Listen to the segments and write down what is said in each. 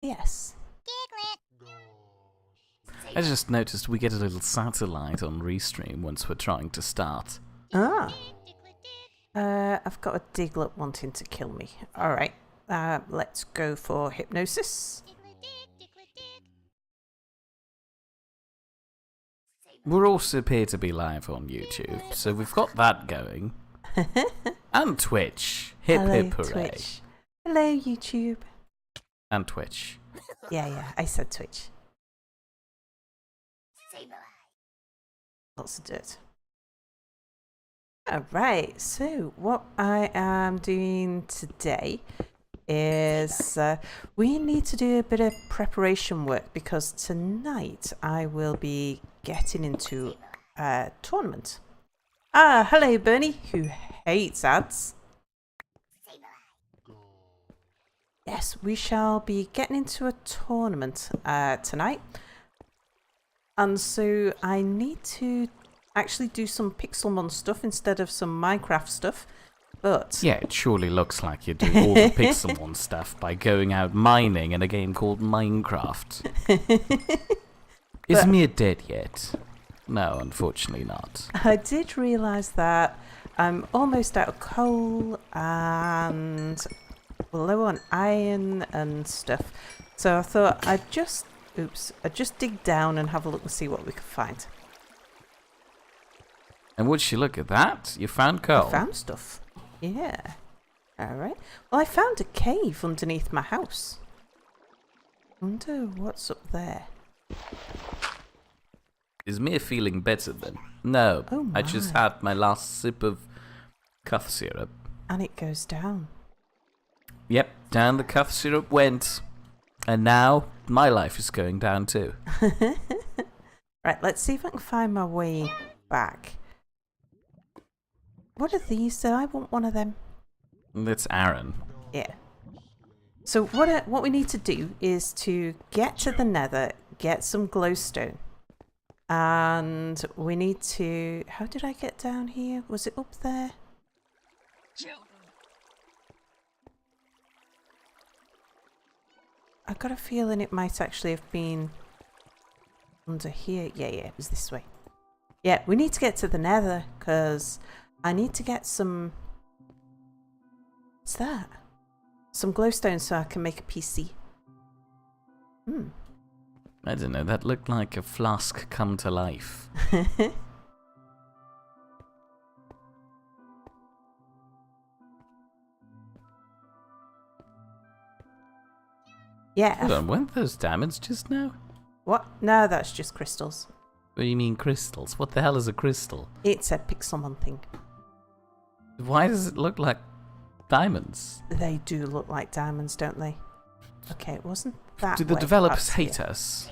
Yes. I just noticed we get a little satellite on Restream once we're trying to start. Ah. I've got a Diglett wanting to kill me. Alright. Let's go for hypnosis. We're also appear to be live on YouTube, so we've got that going. And Twitch. Hip Hello, hip hooray. Twitch. Hello, YouTube. And Twitch. Yeah, I said Twitch. Lots of dirt. Alright, so what I am doing today is we need to do a bit of preparation work because tonight I will be getting into a tournament. Ah, hello Bernie, who hates ads. Yes, we shall be getting into a tournament tonight. And so I need to actually do some Pixelmon stuff instead of some Minecraft stuff. But yeah, it surely looks like you do all the Pixelmon stuff by going out mining in a game called Minecraft. Is Mia dead yet? No, unfortunately not. I did realise that I'm almost out of coal and low on iron and stuff. So I thought I'd just dig down and have a look and see what we could find. And would you look at that? You found coal. I found stuff. Yeah. Alright. Well, I found a cave underneath my house. Wonder what's up there. Is Mia feeling better then? No, Oh I just my. had my last sip of cough syrup. And it goes down. Yep, down the cough syrup went. And now my life is going down too. Right, let's see if I can find my way back. What are these? I want one of them. That's Aaron. Yeah. So what we need to do is to get to the nether, get some glowstone. And we need to... How did I get down here? Was it up there? I got a feeling it might actually have been under here. Yeah, it was this way. Yeah, we need to get to the nether because I need to get some... What's that? Some glowstone so I can make a PC. I don't know, that looked like a flask come to life. Yeah. Hold on, weren't those diamonds just now? What? No, that's just crystals. What do you mean crystals? What the hell is a crystal? It's a Pixelmon thing. Why does it look like diamonds? They do look like diamonds, don't they? Okay, it wasn't that Do the way. developers That's hate here. us?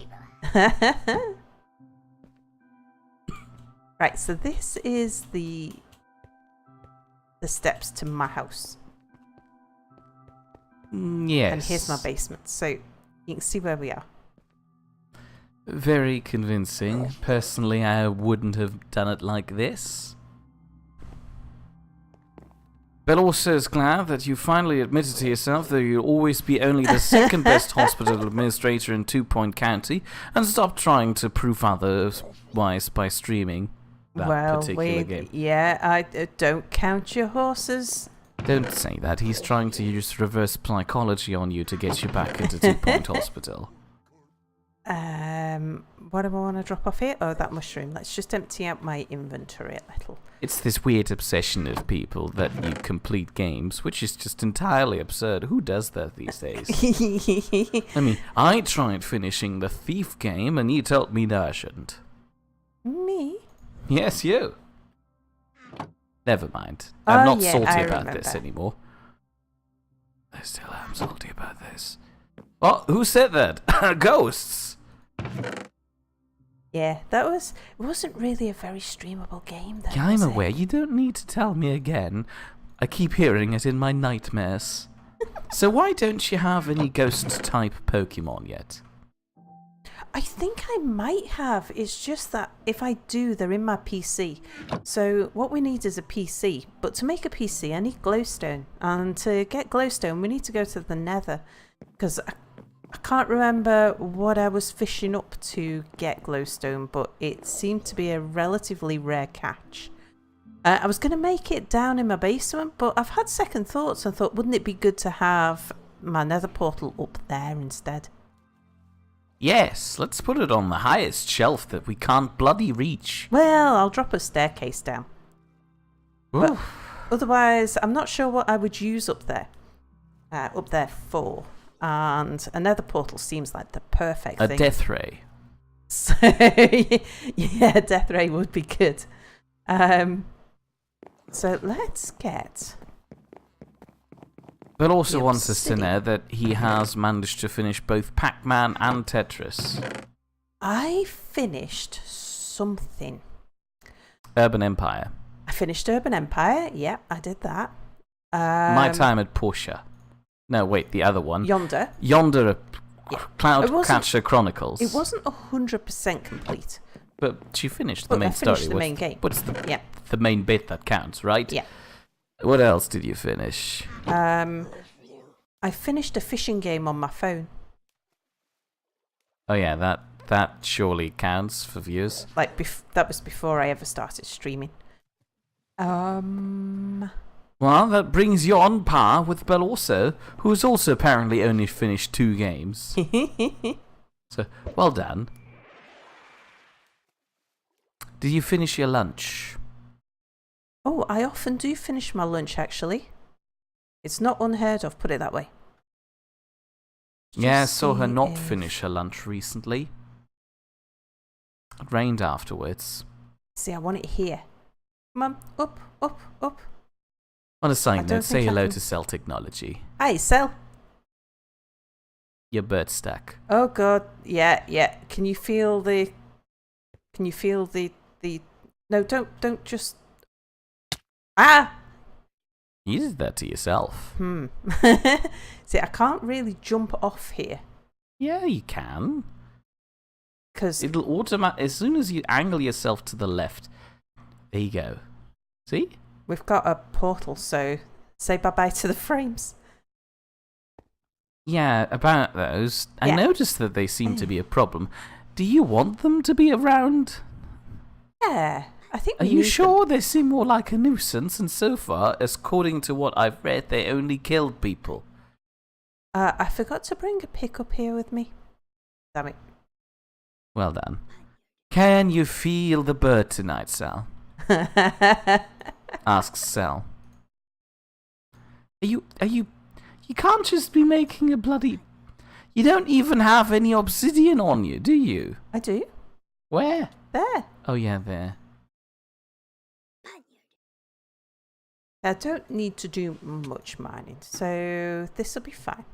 Right, so this is the steps to my house. Yes. And here's my basement. So you can see where we are. Very convincing. Personally, I wouldn't have done it like this. But also is glad that you finally admitted to yourself that you'll always be only the second best hospital administrator in 2 Point County and stop trying to prove otherwise by streaming that particular game. Yeah, I don't count your horses. Don't say that. He's trying to use reverse psychology on you to get you back into 2 Point Hospital. What do I want to drop off here? Oh, that mushroom. Let's just empty out my inventory a little. It's this weird obsession of people that you complete games, which is just entirely absurd. Who does that these days? I mean, I tried finishing the Thief game, and you told me no, I shouldn't. Me? Yes, you. Never mind. I'm not yeah, salty I about remember. this anymore. I still am salty about this. Oh, who said that? Ghosts! Yeah, it wasn't really a very streamable game though. Yeah, I'm was it? aware. You don't need to tell me again. I keep hearing it in my nightmares. So why don't you have any ghost-type Pokemon yet? I think I might have. It's just that if I do, they're in my PC. So what we need is a PC. But to make a PC, I need glowstone. And to get glowstone, we need to go to the nether. Because I can't remember what I was fishing up to get glowstone, but it seemed to be a relatively rare catch. I was going to make it down in my basement, but I've had second thoughts and thought, wouldn't it be good to have my nether portal up there instead? Yes, let's put it on the highest shelf that we can't bloody reach. Well, I'll drop a staircase down. But otherwise, I'm not sure what I would use up there for. And a nether portal seems like the perfect thing. A death ray. So, yeah, death ray would be good. So let's get... But also wants us to know that he has managed to finish both Pac-Man and Tetris. I finished something. Urban Empire. I finished Urban Empire. Yep, I did that. My Time at Portia. No, wait, the other one. Yonder. Yonder, Cloudcatcher Chronicles. It wasn't 100% complete. But she finished the main story. I finished the main game. What's the main bit that counts, right? Yeah. What else did you finish? I finished a fishing game on my phone. Oh yeah, that surely counts for viewers. Like that was before I ever started streaming. Well, that brings you on par with Belorso, who has also apparently only finished 2 games. So, well done. Did you finish your lunch? Oh, I often do finish my lunch, actually. It's not unheard of, put it that way. Yeah, I saw her not finish her lunch recently. It rained afterwards. See, I want it here. Come on, up, up, up. On a side note, say hello to Cell Technology. Hi, Cell. Your bird stack. Oh god, yeah. Can you feel the? No, don't just. Ah. You did that to yourself. See, I can't really jump off here. Yeah, you can. Because it'll automatically, as soon as you angle yourself to the left, there you go. See? We've got a portal, so say bye-bye to the frames. Yeah, about those. I noticed that they seem to be a problem. Do you want them to be around? Yeah, I think. Are you sure they seem more like a nuisance? And so far, according to what I've read, they only killed people. I forgot to bring a pickup here with me. Damn it. Well done. Can you feel the bird tonight, Sal? Asks Sal. You can't just be making a bloody... You don't even have any obsidian on you, do you? I do. Where? There. Oh yeah, there. I don't need to do much mining, so this will be fine.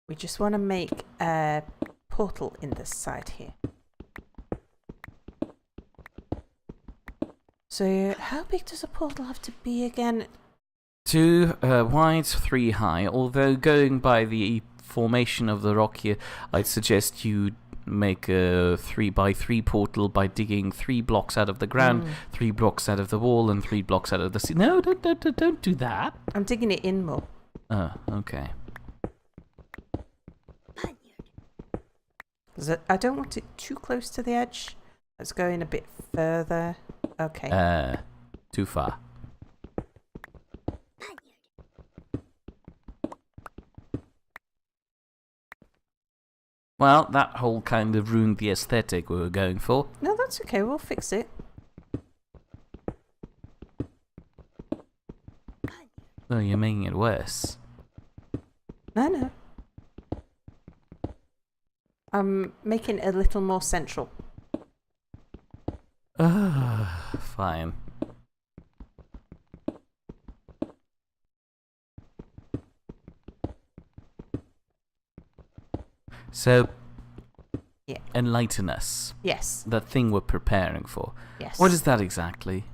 We just want to make a portal in this side here. So how big does a portal have to be again? 2 wide, 3 high. Although going by the formation of the rock here, I'd suggest you make a 3x3 portal by digging 3 blocks out of the ground, 3 blocks out of the wall, and 3 blocks out of the sea. No, don't do that. I'm digging it in more. Oh, okay. I don't want it too close to the edge. Let's go in a bit further. Okay. Too far. Well, that whole kind of ruined the aesthetic we were going for. No, that's okay. We'll fix it. Oh, you're making it worse. No. I'm making it a little more central. Fine. So, enlighten us. Yes. That thing we're preparing for. Yes. What is that exactly?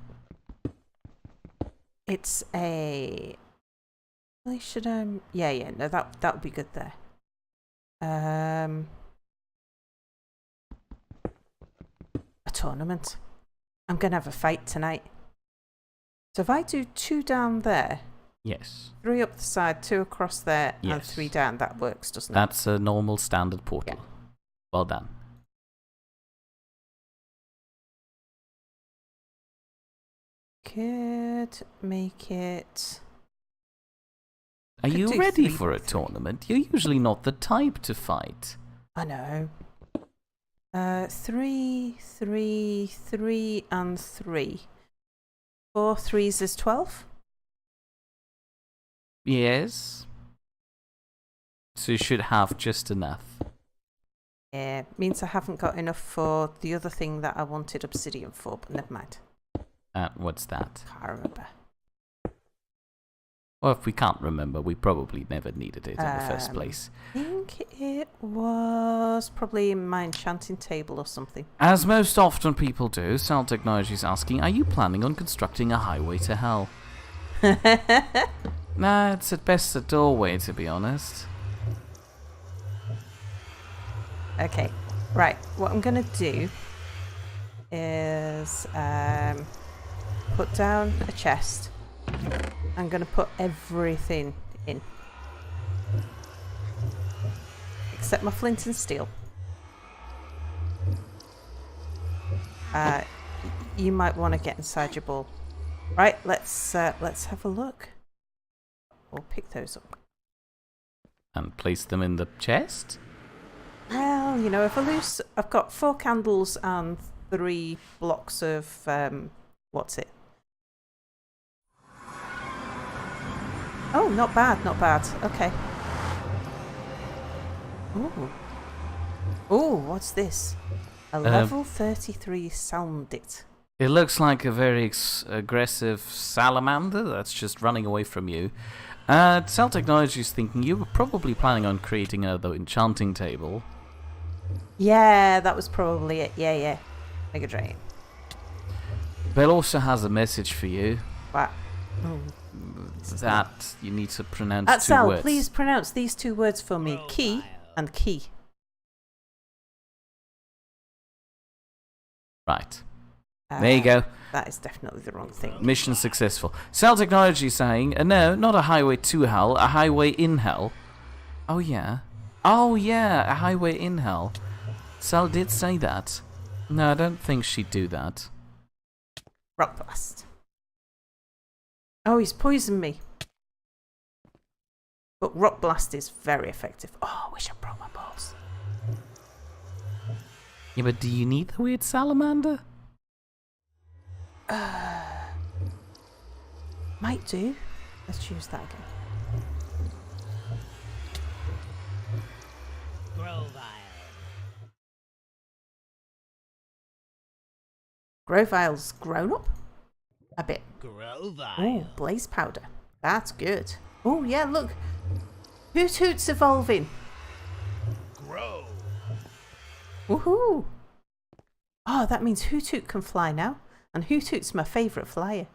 It's a... Well, should I... Yeah, no, that would be good there. A tournament. I'm going to have a fight tonight. So if I do 2 down there, Yes. 3 up the side, 2 across there, and Yes. 3 down. That works, doesn't it? That's a normal standard portal. Yeah. Well done. Could make it... Are Could you do ready 3 for a 3. tournament? You're usually not the type to fight. I know. 3, 3, 3, and 3. 4 threes is 12? Yes. So you should have just enough. Yeah, means I haven't got enough for the other thing that I wanted obsidian for, but never mind. What's that? Can't remember. Well, if we can't remember, we probably never needed it in the first place. I think it was probably in my enchanting table or something. As most often people do, Sal Technology is asking, are you planning on constructing a highway to hell? Nah, it's at best a doorway, to be honest. Okay, right. What I'm going to do is put down a chest. I'm going to put everything in. Except my flint and steel. You might want to get inside your ball. Right, let's have a look. We'll pick those up. And place them in the chest? Well, you know, if I lose... I've got 4 candles and 3 blocks of... what's it? Oh, not bad, not bad. Okay. Ooh. Ooh, what's this? A level 33 Soundit. It looks like a very aggressive salamander that's just running away from you. Cell Technology is thinking you were probably planning on creating another enchanting table. Yeah, that was probably it. Yeah, yeah. Mega Drain. Bell also has a message for you. What? Oh. That you need to pronounce two Sal, words. please pronounce these 2 words for me. Key and key. Right. There you go. That is definitely the wrong thing. Mission successful. Cell Technology saying, no, not a highway to hell, a highway in hell. Oh, yeah. Oh, yeah, a highway in hell. Cell did say that. No, I don't think she'd do that. Rock Blast. Oh, he's poisoned me. But Rock Blast is very effective. Oh, I wish I brought my balls. Yeah, but do you need the weird salamander? Might do. Let's choose that again. Grovile's grown up a bit. Oh, blaze powder. That's good. Oh, yeah, look. Hoot Hoot's evolving. Grow. Woohoo. Oh, that means Hoot Hoot can fly now. And Hoot Hoot's my favourite flyer.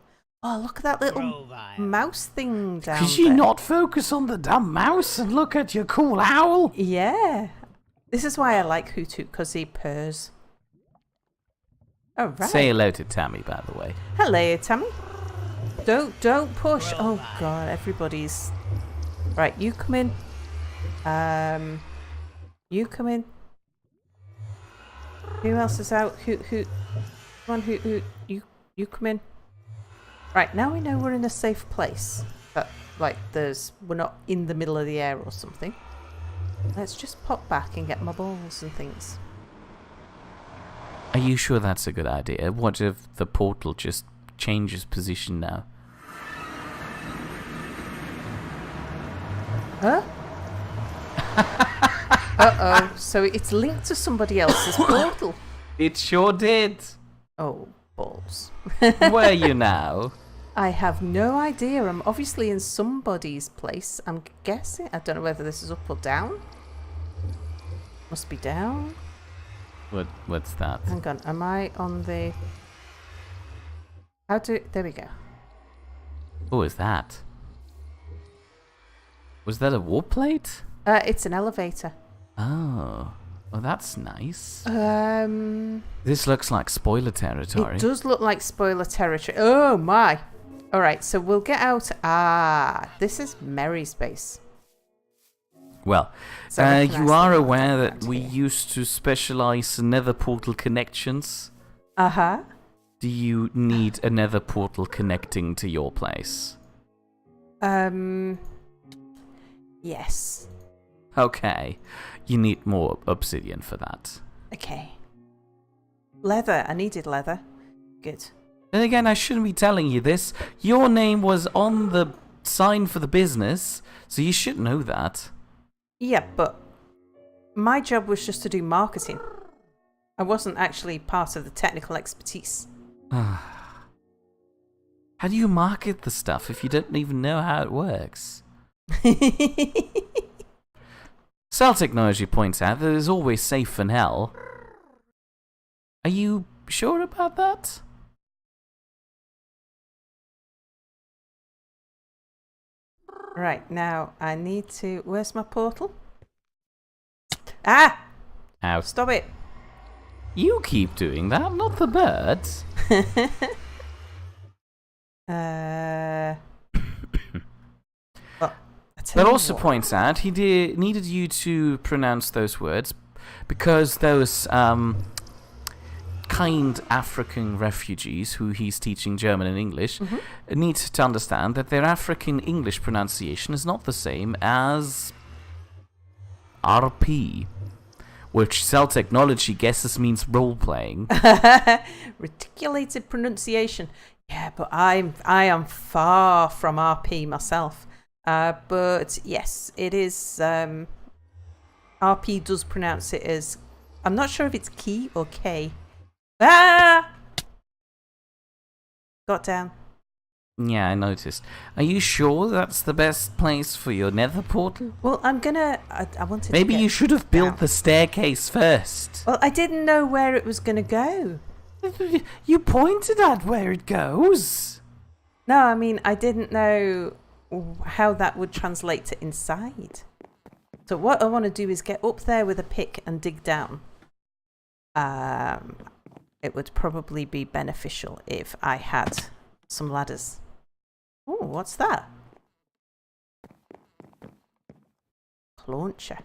Oh, look at that little mouse thing down Could there. you not focus on the dumb mouse and look at your cool owl? Yeah. This is why I like Hoot Hoot, because he purrs. All right. Say hello to Tammy, by the way. Hello, Tammy. Don't push. Oh, God, everybody's... Right, you come in. You come in. Who else is out? Hoot Hoot. Come on, Hoot Hoot. You come in. Right, now we know we're in a safe place. That, like, we're not in the middle of the air or something. Let's just pop back and get my balls and things. Are you sure that's a good idea? What if the portal just changes position now? Huh? Uh-oh. So it's linked to somebody else's portal. It sure did. Oh, balls. Where are you now? I have no idea. I'm obviously in somebody's place. I'm guessing. I don't know whether this is up or down. Must be down. What's that? Hang on. Am I on the... There we go. What was that? Was that a warp plate? It's an elevator. Oh. Well, that's nice. It This looks like spoiler territory. does look like spoiler territory. Oh, my. All right, so we'll get out. Ah, this is Merry's base. Well, So I recognise you are the aware around that we here. used to specialize in nether portal connections. Uh-huh. Do you need a nether portal connecting to your place? Yes. Okay. You need more obsidian for that. Okay. Leather. I needed leather. Good. Then again, I shouldn't be telling you this. Your name was on the sign for the business, so you should know that. Yeah, but my job was just to do marketing. I wasn't actually part of the technical expertise. How do you market the stuff if you don't even know how it works? Cell Technology points out that it is always safe in hell. Are you sure about that? Right, now I need to... Where's my portal? Ah! Ow. Stop it. You keep doing that, not the birds. Well, I tell That you also what. points out he needed you to pronounce those words because those kind African refugees who he's teaching German and English need to understand that their African English pronunciation is not the same as RP, which Cell Technology guesses means role-playing. Reticulated pronunciation. Yeah, but I am far from RP myself. But yes, it is. RP does pronounce it as. I'm not sure if it's key or K. Ah! Got down. Yeah, I noticed. Are you sure that's the best place for your nether portal? Well, I'm gonna. I wanted. Maybe to get you should have built down. the staircase first. Well, I didn't know where it was gonna go. You pointed at where it goes. No, I mean I didn't know how that would translate to inside. So what I want to do is get up there with a pick and dig down. It would probably be beneficial if I had some ladders. Oh, what's that? Launcher.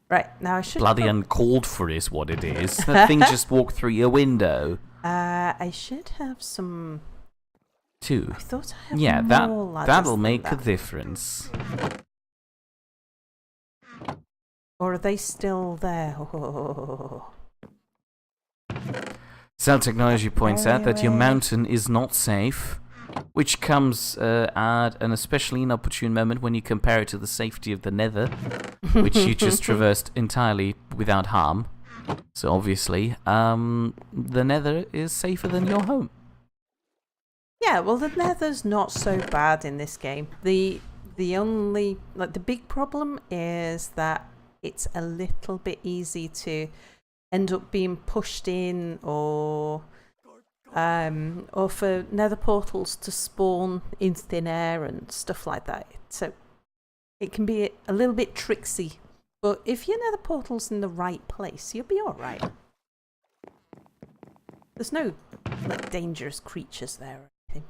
Right, now I should... Bloody uncalled for is what it is. That thing just walked through your window. I should have some... Too. I thought I had Yeah, more ladders that'll than make a that. difference. Or are they still there? Oh. Cell Technology points out that your Anyway. mountain is not safe, which comes at an especially inopportune moment when you compare it to the safety of the nether, which you just traversed entirely without harm. So obviously, the nether is safer than your home. Yeah, well, the nether's not so bad in this game. The only, like, the big problem is that it's a little bit easy to end up being pushed in, or for nether portals to spawn in thin air and stuff like that. So it can be a little bit tricksy. But if your nether portal's in the right place, you'll be all right. There's no like dangerous creatures there or anything.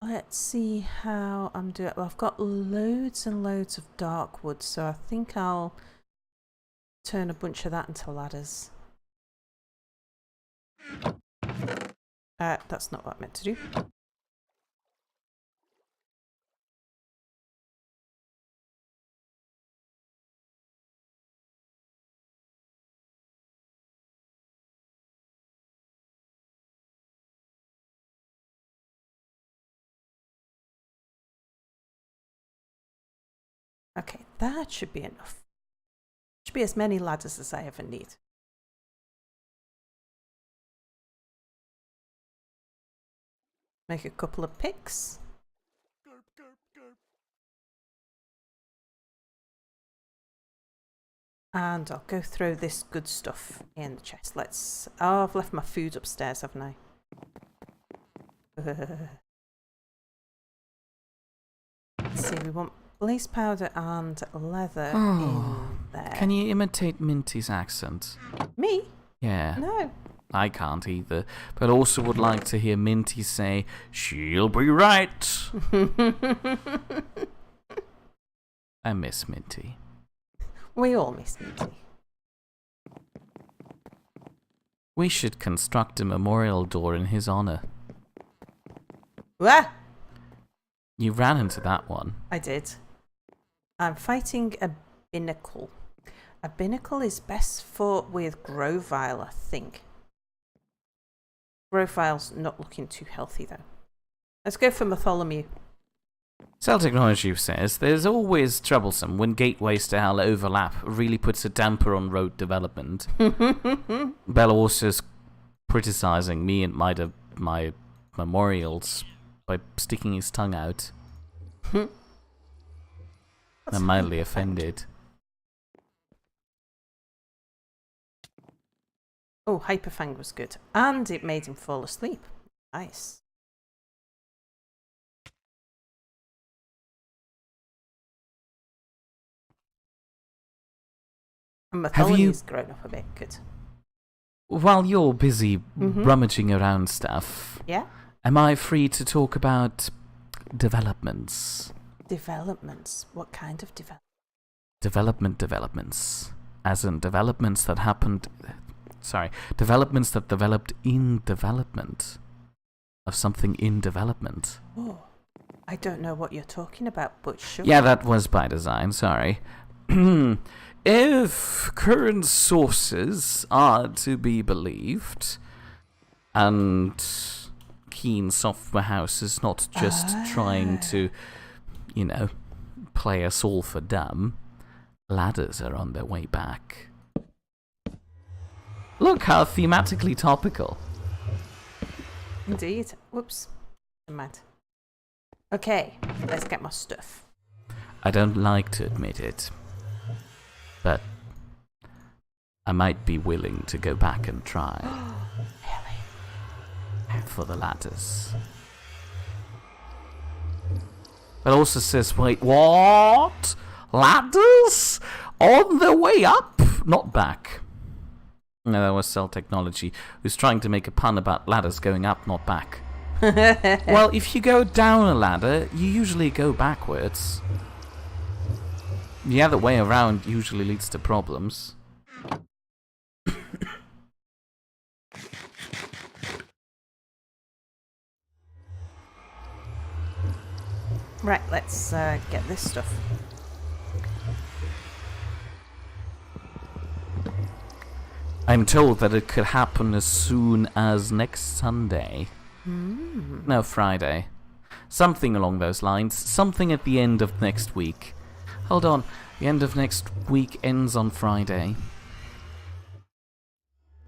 Let's see how I'm doing. Well, I've got loads and loads of dark wood, so I think I'll turn a bunch of that into ladders. That's not what I meant to do. Okay, that should be enough. Should be as many ladders as I ever need. Make a couple of picks. And I'll go throw this good stuff in the chest. Oh, I've left my food upstairs, haven't I? Let's see, we want Blaze powder and leather in there. Can you imitate Minty's accent? Me? Yeah. No. I can't either, but also would like to hear Minty say, "She'll be right." I miss Minty. We all miss Minty. We should construct a memorial door in his honor. Ah! You ran into that one. I did. I'm fighting a binnacle. A binnacle is best fought with Grovile, I think. Grovile's not looking too healthy, though. Let's go for Bartholomew. Cell Technology says there's always troublesome when gateways to hell overlap, really puts a damper on road development. Bell also is criticizing me and my memorials by sticking his tongue out. I'm mildly offended. Oh, Hyperfang was good. And it made him fall asleep. Nice. And Bartholomew's grown up a bit. Good. While you're busy rummaging around stuff, Yeah? am I free to talk about developments? Developments. What kind of Developments. As in developments that happened... Sorry, developments that developed in development. Of something in development. Oh, I don't know what you're talking about, but sure. Yeah, that was by design, sorry. If current sources are to be believed, and Keen Software House is not just trying to, play us all for dumb, ladders are on their way back. Look how thematically topical. Indeed. Whoops. I'm mad. Okay, let's get my stuff. I don't like to admit it, but I might be willing to go back and try. Really? For the ladders. But also says, wait, what? Ladders? On the way up? Not back. No, that was Cell Technology, who's trying to make a pun about ladders going up, not back. Well, if you go down a ladder, you usually go backwards. The other way around usually leads to problems. Right, let's get this stuff. I'm told that it could happen as soon as next Sunday. No, Friday. Something along those lines. Something at the end of next week. Hold on. The end of next week ends on Friday.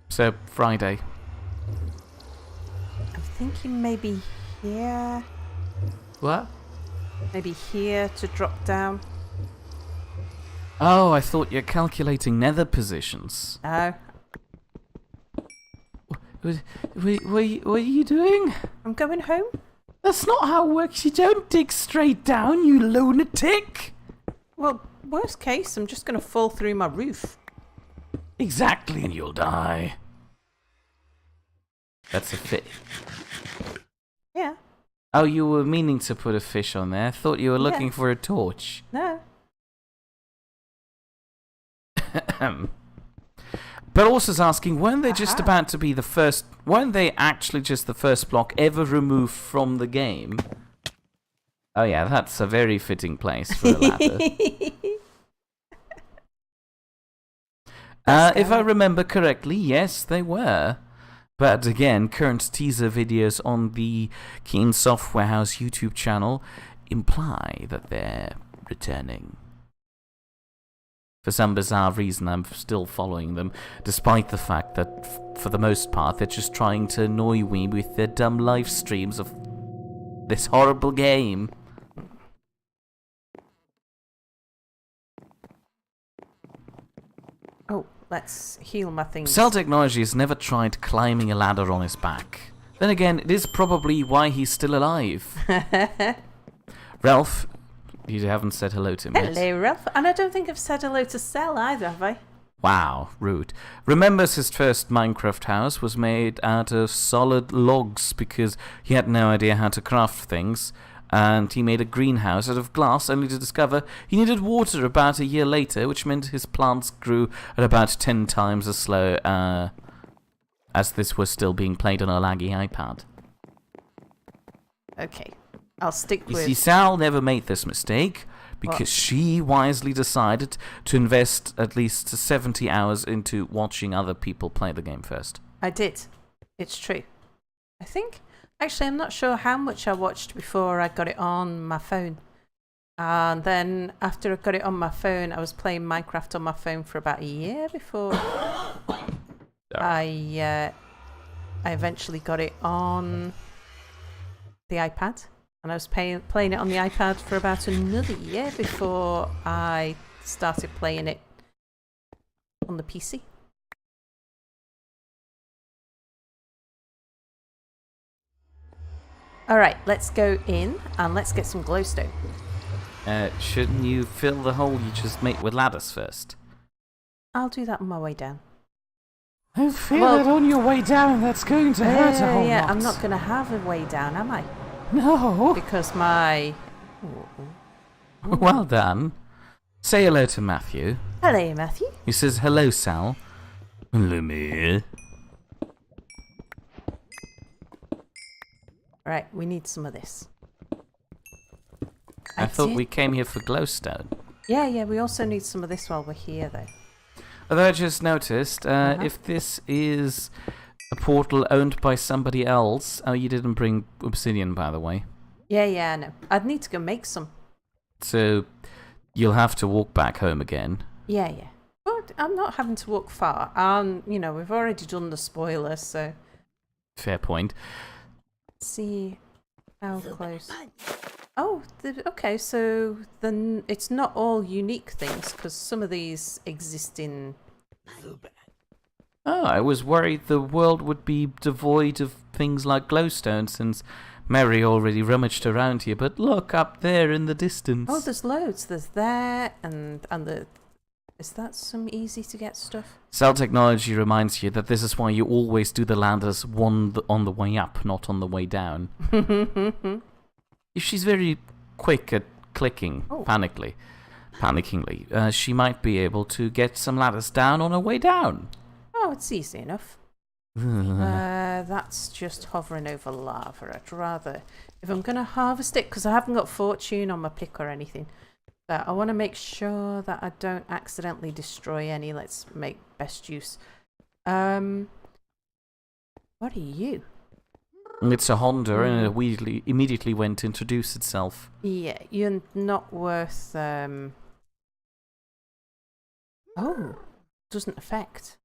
So, Friday. I'm thinking maybe here. What? Maybe here to drop down. Oh, I thought you're calculating nether positions. No. What are you doing? I'm going home. That's not how it works. You don't dig straight down, you lunatic. Well, worst case, I'm just going to fall through my roof. Exactly, and you'll die. That's a fish. Yeah. Oh, you were meaning to put a fish on there. I thought you were looking for a torch. No. But also is asking, weren't they just about to be the first... Weren't they actually just the first block ever removed from the game? Oh yeah, that's a very fitting place for a ladder. If I remember correctly, yes, they were. But again, current teaser videos on the Keen Software House YouTube channel imply that they're returning. For some bizarre reason, I'm still following them, despite the fact that, for the most part, they're just trying to annoy me with their dumb live streams of this horrible game. Oh, let's heal my things. Cell Technology has never tried climbing a ladder on his back. Then again, it is probably why he's still alive. Ralph, You haven't said hello to me yet. Hello, Ralph. And I don't think I've said hello to Sal either, have I? Wow, rude. Remembers his first Minecraft house was made out of solid logs because he had no idea how to craft things, and he made a greenhouse out of glass only to discover he needed water about a year later, which meant his plants grew at about 10 times as slow as this was still being played on a laggy iPad. Okay. I'll stick You with... see, Sal never made this mistake because What? she wisely decided to invest at least 70 hours into watching other people play the game first. I did. It's true. I think... Actually, I'm not sure how much I watched before I got it on my phone. And then after I got it on my phone, I was playing Minecraft on my phone for about a year before I eventually got it on the iPad. And I was playing it on the iPad for about another year before I started playing it on the PC. Alright, let's go in and let's get some glowstone. Shouldn't you fill the hole you just made with ladders first? I'll do that on my way down. Don't feel Well- it on your way down. That's going to hurt a whole Yeah, lot. I'm not going to have a way down, am I? No. Because my... Well done. Say hello to Matthew. Hello, Matthew. He says, hello, Sal. Hello, me. Right, we need some of this. I thought did- we came here for glowstone. Yeah, we also need some of this while we're here, though. Although I just noticed, if this is a portal owned by somebody else... Oh, you didn't bring obsidian, by the way. Yeah, I know. I'd need to go make some. So you'll have to walk back home again. Yeah. But I'm not having to walk far. We've already done the spoiler, so... Fair point. Let's see how close... Oh, okay, so then it's not all unique things, because some of these exist in... Oh, I was worried the world would be devoid of things like glowstone since Mary already rummaged around here. But look, up there in the distance. Oh, there's loads. There's there, and the... Is that some easy to get stuff? Cell technology reminds you that this is why you always do the ladders on the way up, not on the way down. If she's very quick at clicking, panickingly, she might be able to get some ladders down on her way down. Oh, it's easy enough. That's just hovering over lava. I'd rather, if I'm going to harvest it, because I haven't got fortune on my pick or anything, but I want to make sure that I don't accidentally destroy any. Let's make best use. What are you? It's a Honda, and it immediately went to introduce itself. Yeah, you're not worth... Oh, doesn't affect.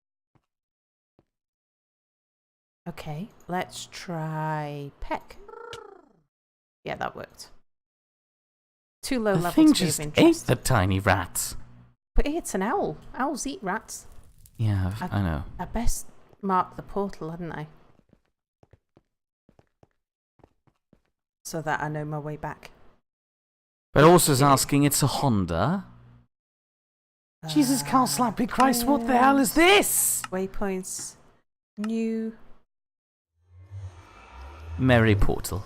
Okay, let's try peck. Yeah, that worked. Too low The level thing to be just of ate interest. the tiny rats. But hey, it's an owl. Owls eat rats. Yeah, I know. I best mark the portal, hadn't I? So that I know my way back. But also is asking, it's a Honda. Jesus, Carl Slappy Christ, what the hell is this? Waypoints. New. Merry Portal.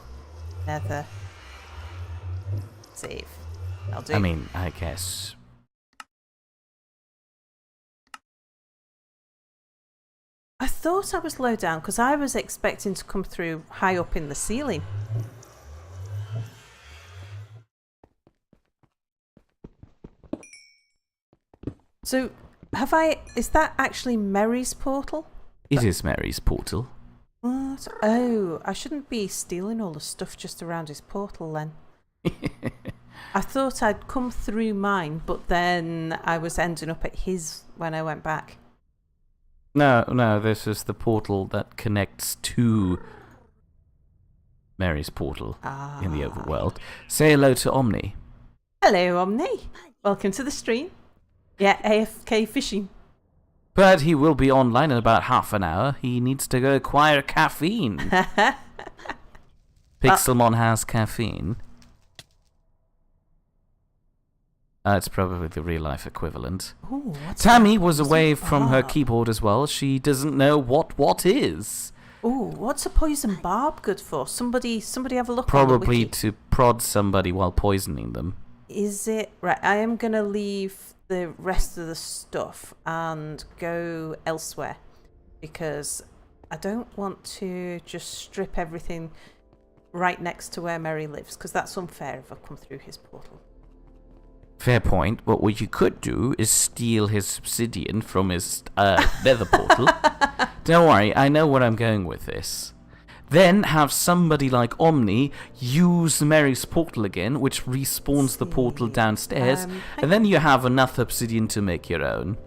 Nether. Save. I'll do. I mean, I guess. I thought I was low down because I was expecting to come through high up in the ceiling. So, is that actually Mary's portal? It is Mary's Portal. What? Oh, I shouldn't be stealing all the stuff just around his portal then. I thought I'd come through mine, but then I was ending up at his when I went back. No, this is the portal that connects to Mary's portal in the overworld. Say hello to Omni. Hello, Omni. Welcome to the stream. Yeah, AFK fishing. But he will be online in about half an hour. He needs to go acquire caffeine. Pixelmon has caffeine. It's probably the real-life equivalent. Ooh, what's Tammy that? was away Poison from her barb. keyboard as well. She doesn't know what is. Ooh, what's a poison barb good for? Somebody have a look on the Probably wiki. to prod somebody while poisoning them. Is it right? I am gonna leave the rest of the stuff and go elsewhere because I don't want to just strip everything right next to where Mary lives because that's unfair if I come through his portal. Fair point. But what you could do is steal his obsidian from his nether portal. Don't worry, I know where I'm going with this. Then have somebody like Omni use Mary's portal again, which respawns the portal downstairs, and then you have enough obsidian to make your own.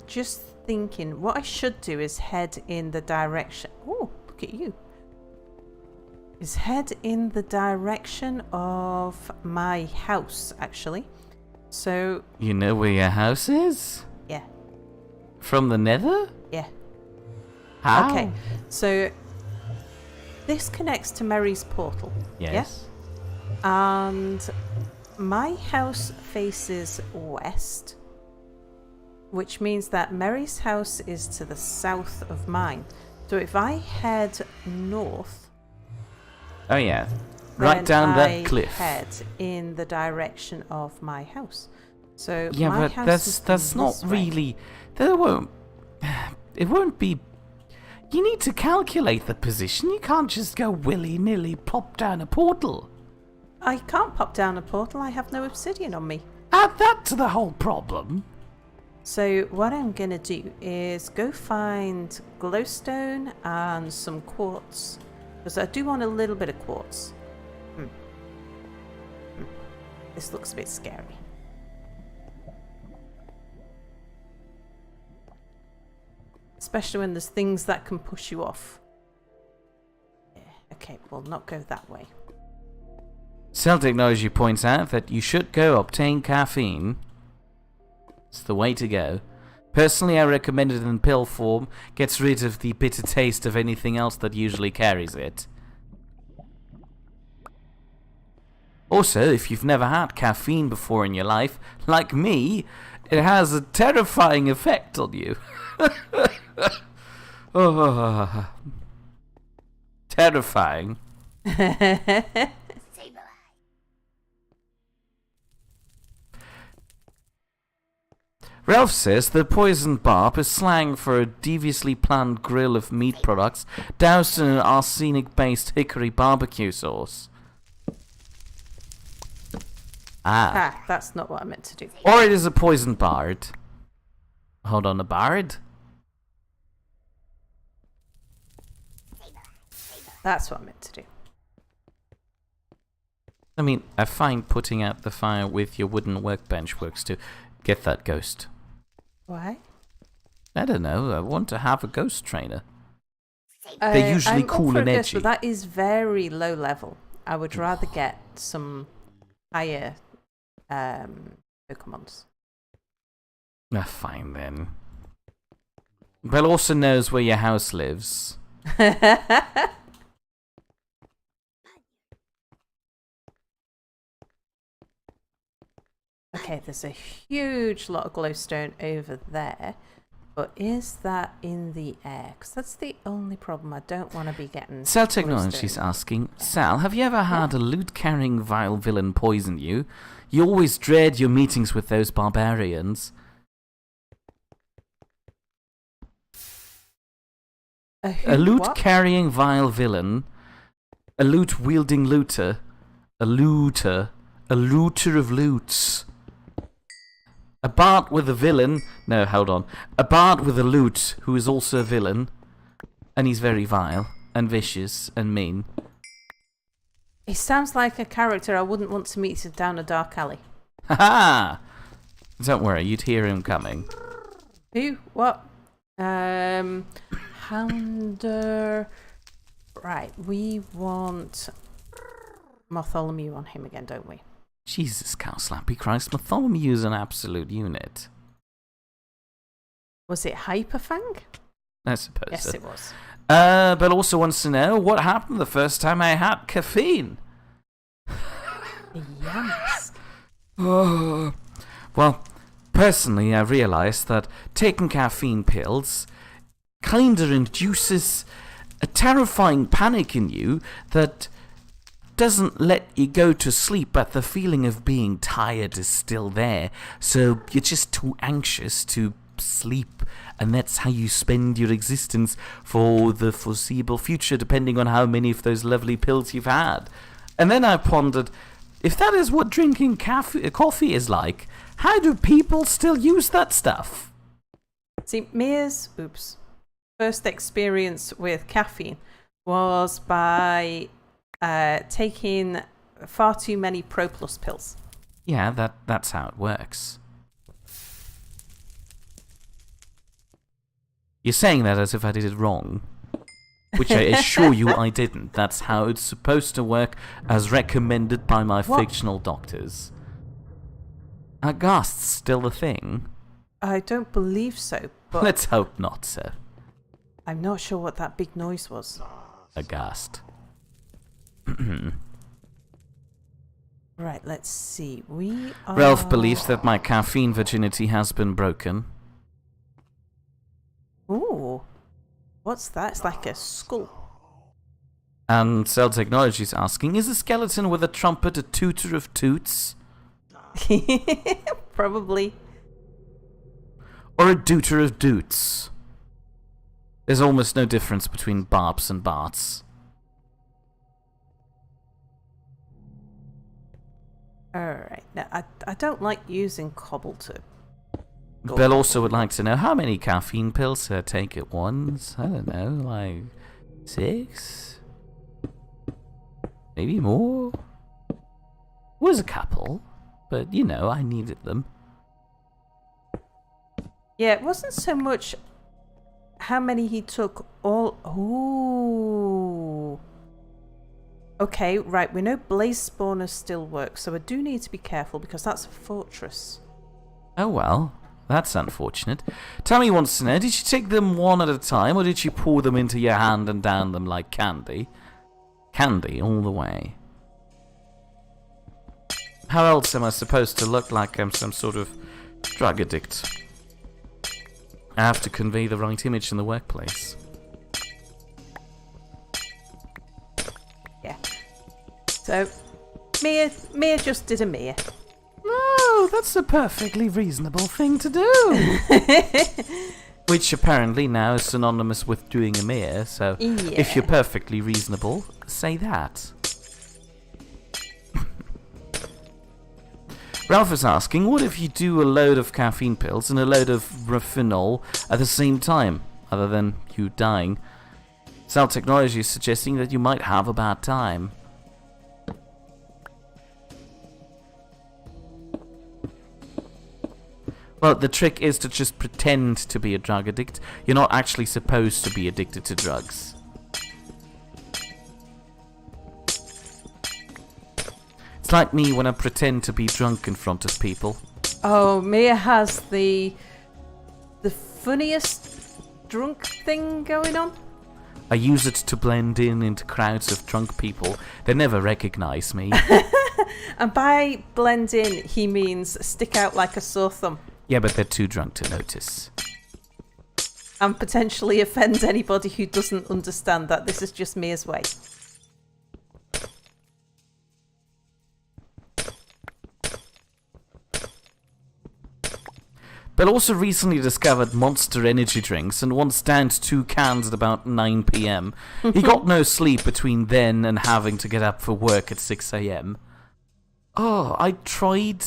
Just thinking, what I should do is head in the direction. Oh, look at you. Is head in the direction of my house, actually. So. You know where your house is? Yeah. From the nether? Yeah. How? Okay, so this connects to Mary's portal. Yes. Yeah? And my house faces west, which means that Mary's house is to the south of mine. So if I head north, Oh yeah, right down that cliff. Head in the direction of my house. So yeah, my but house that's not this way. really. It won't be. You need to calculate the position. You can't just go willy-nilly plop down a portal. I can't pop down a portal. I have no obsidian on me. Add that to the whole problem. So what I'm going to do is go find glowstone and some quartz. Because I do want a little bit of quartz. This looks a bit scary. Especially when there's things that can push you off. Yeah, okay, we'll not go that way. Cell Technology points out that you should go obtain caffeine. It's the way to go. Personally, I recommend it in pill form. Gets rid of the bitter taste of anything else that usually carries it. Also, if you've never had caffeine before in your life, like me, it has a terrifying effect on you. Oh, terrifying. Ralph says the poison barb is slang for a deviously planned grill of meat products doused in an arsenic-based hickory barbecue sauce. Ah, that's not what I meant to do. Or it is a poison bard. Hold on, a bard? That's what I meant to do. I mean, I find putting out the fire with your wooden workbench works too. Get that ghost. Why? I don't know, I want to have a ghost trainer. They're usually I'm cool up for and a ghost, edgy. but that is very low level. I would rather get some higher Pokemons. Ah, fine then. Belle also knows where your house lives. Okay, there's a huge lot of glowstone over there, but is that in the air? Because that's the only problem. I don't want to be getting. Cell Technology's glowstone. asking, Sal, have you ever had a loot-carrying vile villain poison you? You always dread your meetings with those barbarians. A loot-carrying vile villain, a loot-wielding looter, a looter of loots. A bard with a villain. No, hold on. A bard with a loot who is also a villain. And he's very vile and vicious and mean. He sounds like a character I wouldn't want to meet down a dark alley. Ha ha! Don't worry, you'd hear him coming. Who? What? Hounder. Right, we want Bartholomew on him again, don't we? Jesus, Cowslappy Christ, Bartholomew is an absolute unit. Was it Hyperfang? I suppose Yes, so. it was. But also wants to know what happened the first time I had caffeine. Yes. Well, personally, I realized that taking caffeine pills kinda induces a terrifying panic in you that doesn't let you go to sleep, but the feeling of being tired is still there, so you're just too anxious to sleep, and that's how you spend your existence for the foreseeable future, depending on how many of those lovely pills you've had. And then I pondered, if that is what drinking coffee is like, how do people still use that stuff? See, Mia's first experience with caffeine was by taking far too many Pro Plus pills. Yeah, that's how it works. You're saying that as if I did it wrong, which I assure you I didn't. That's how it's supposed to work, as recommended by my fictional doctors. Are ghasts still a thing? I don't believe so, but Let's hope not, sir. I'm not sure what that big noise was. A ghast. Right, let's see. We are... Ralph believes that my caffeine virginity has been broken. Ooh. What's that? It's like a skull. And Cell Technology is asking, is a skeleton with a trumpet a tooter of toots? Probably. Or a dooter of doots? There's almost no difference between Barbs and Barts. Alright, now I don't like using cobble to... Belle also would like to know how many caffeine pills I take at once. I don't know, like 6? Maybe more? Was a couple, but you know, I needed them. Yeah, it wasn't so much how many he took all... Ooh. Okay, right, we know blaze spawners still work, so I do need to be careful because that's a fortress. Oh well, that's unfortunate. Tammy wants to know, did you take them one at a time, or did you pour them into your hand and down them like candy? Candy all the way. How else am I supposed to look like I'm some sort of drug addict? I have to convey the right image in the workplace. Yeah. So, Mia just did a Mia. No, that's a perfectly reasonable thing to do. Which apparently now is synonymous with doing a Mia, so if you're perfectly reasonable, say that. Ralph is asking, what if you do a load of caffeine pills and a load of refinol at the same time, other than you dying? Cell Technology is suggesting that you might have a bad time. Well, the trick is to just pretend to be a drug addict. You're not actually supposed to be addicted to drugs. It's like me when I pretend to be drunk in front of people. Oh, Mia has the funniest drunk thing going on. I use it to blend in into crowds of drunk people. They never recognize me. And by blend in, he means stick out like a sore thumb. Yeah, but they're too drunk to notice. And potentially offend anybody who doesn't understand that this is just Mia's way. Bill also recently discovered Monster energy drinks and once downed 2 cans at about 9 p.m. He got no sleep between then and having to get up for work at 6 a.m. Oh, I tried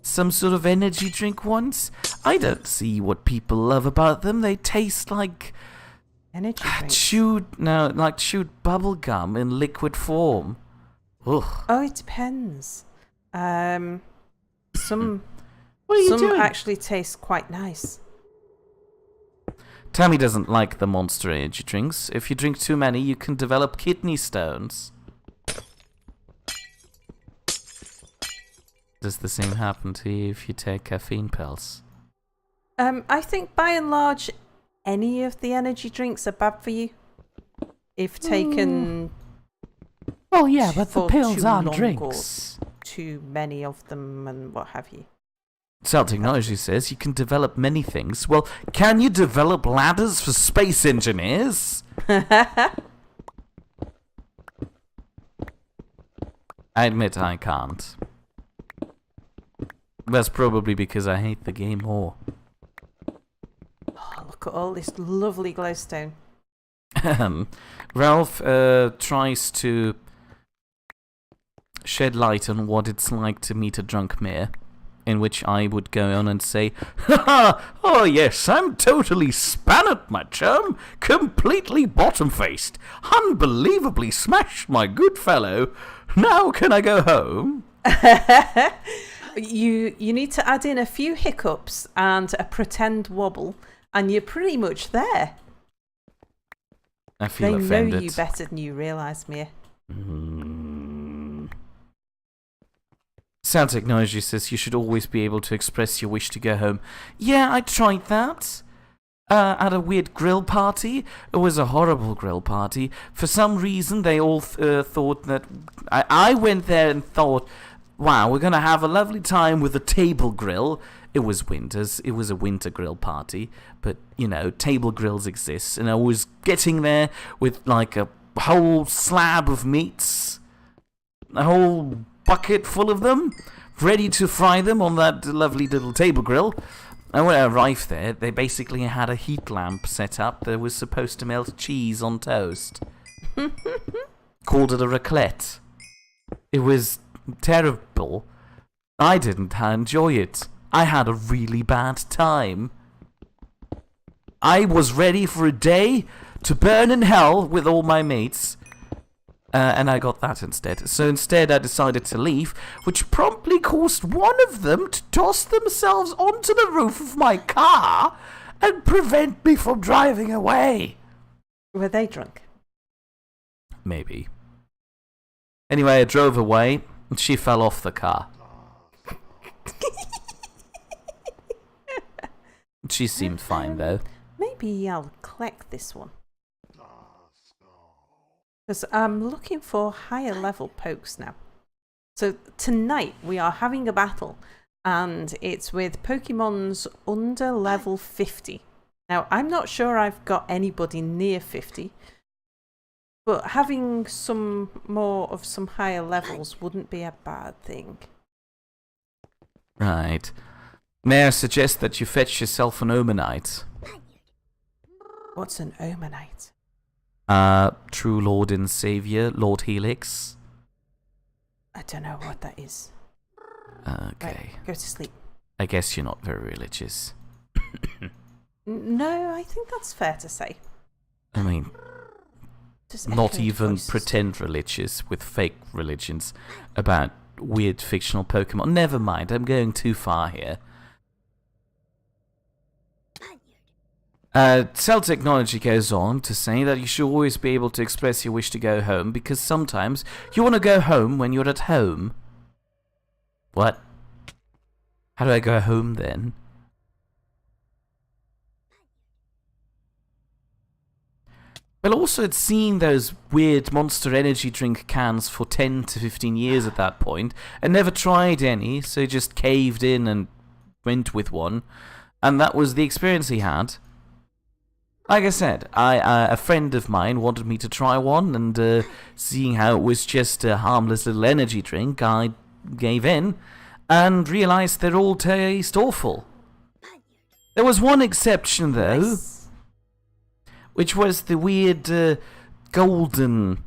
some sort of energy drink once. I don't see what people love about them. They taste like Energy drinks. chewed bubble gum in liquid form. Ugh. Oh, it depends. Some What are you doing? actually taste quite nice. Tammy doesn't like the Monster energy drinks. If you drink too many, you can develop kidney stones. Does the same happen to you if you take caffeine pills? I think by and large, any of the energy drinks are bad for you. If taken Well, yeah, but the for pills too aren't long drinks. or too many of them and what have you. Sal Technology says you can develop many things. Well, can you develop ladders for space engineers? I admit I can't. That's probably because I hate the game more. Oh, look at all this lovely glowstone. Ralph tries to shed light on what it's like to meet a drunk mayor, in which I would go on and say, "Ha! Oh yes, I'm totally spanned, my chum, completely bottom-faced, unbelievably smashed, my good fellow. Now can I go home?" You need to add in a few hiccups and a pretend wobble, and you're pretty much there. I feel they offended. know you better than you realise, Mia. Sound Technology says you should always be able to express your wish to go home. Yeah, I tried that. At a weird grill party. It was a horrible grill party. For some reason, they all thought that... I went there and thought, wow, we're going to have a lovely time with a table grill. It was winters. It was a winter grill party. But, you know, table grills exist. And I was getting there with, like, a whole slab of meats. A whole bucket full of them. Ready to fry them on that lovely little table grill. And when I arrived there, they basically had a heat lamp set up that was supposed to melt cheese on toast. Called it a raclette. It was terrible. I didn't enjoy it. I had a really bad time. I was ready for a day to burn in hell with all my mates. And I got that instead. So instead I decided to leave, which promptly caused one of them to toss themselves onto the roof of my car and prevent me from driving away. Were they drunk? Maybe. Anyway, I drove away and she fell off the car. She seemed fine though. Maybe I'll collect this one. Because I'm looking for higher level pokes now. So tonight we are having a battle, and it's with Pokemons under level 50. Now, I'm not sure I've got anybody near 50, but having some more of some higher levels wouldn't be a bad thing. Right. May I suggest that you fetch yourself an Omanite? What's an Omanite? True Lord and Saviour, Lord Helix. I don't know what that is. Okay. Right, go to sleep. I guess you're not very religious. No, I think that's fair to say. I mean, Just not echoed even voices. pretend religious with fake religions about weird fictional Pokemon. Never mind, I'm going too far here. Cell Technology goes on to say that you should always be able to express your wish to go home because sometimes you want to go home when you're at home. What? How do I go home then? Well, also had seen those weird Monster Energy drink cans for 10 to 15 years at that point and never tried any, so just caved in and went with one. And that was the experience he had. Like I said, a friend of mine wanted me to try one, and seeing how it was just a harmless little energy drink, I gave in and realised they all taste awful. There was one exception, though, Nice. which was the weird golden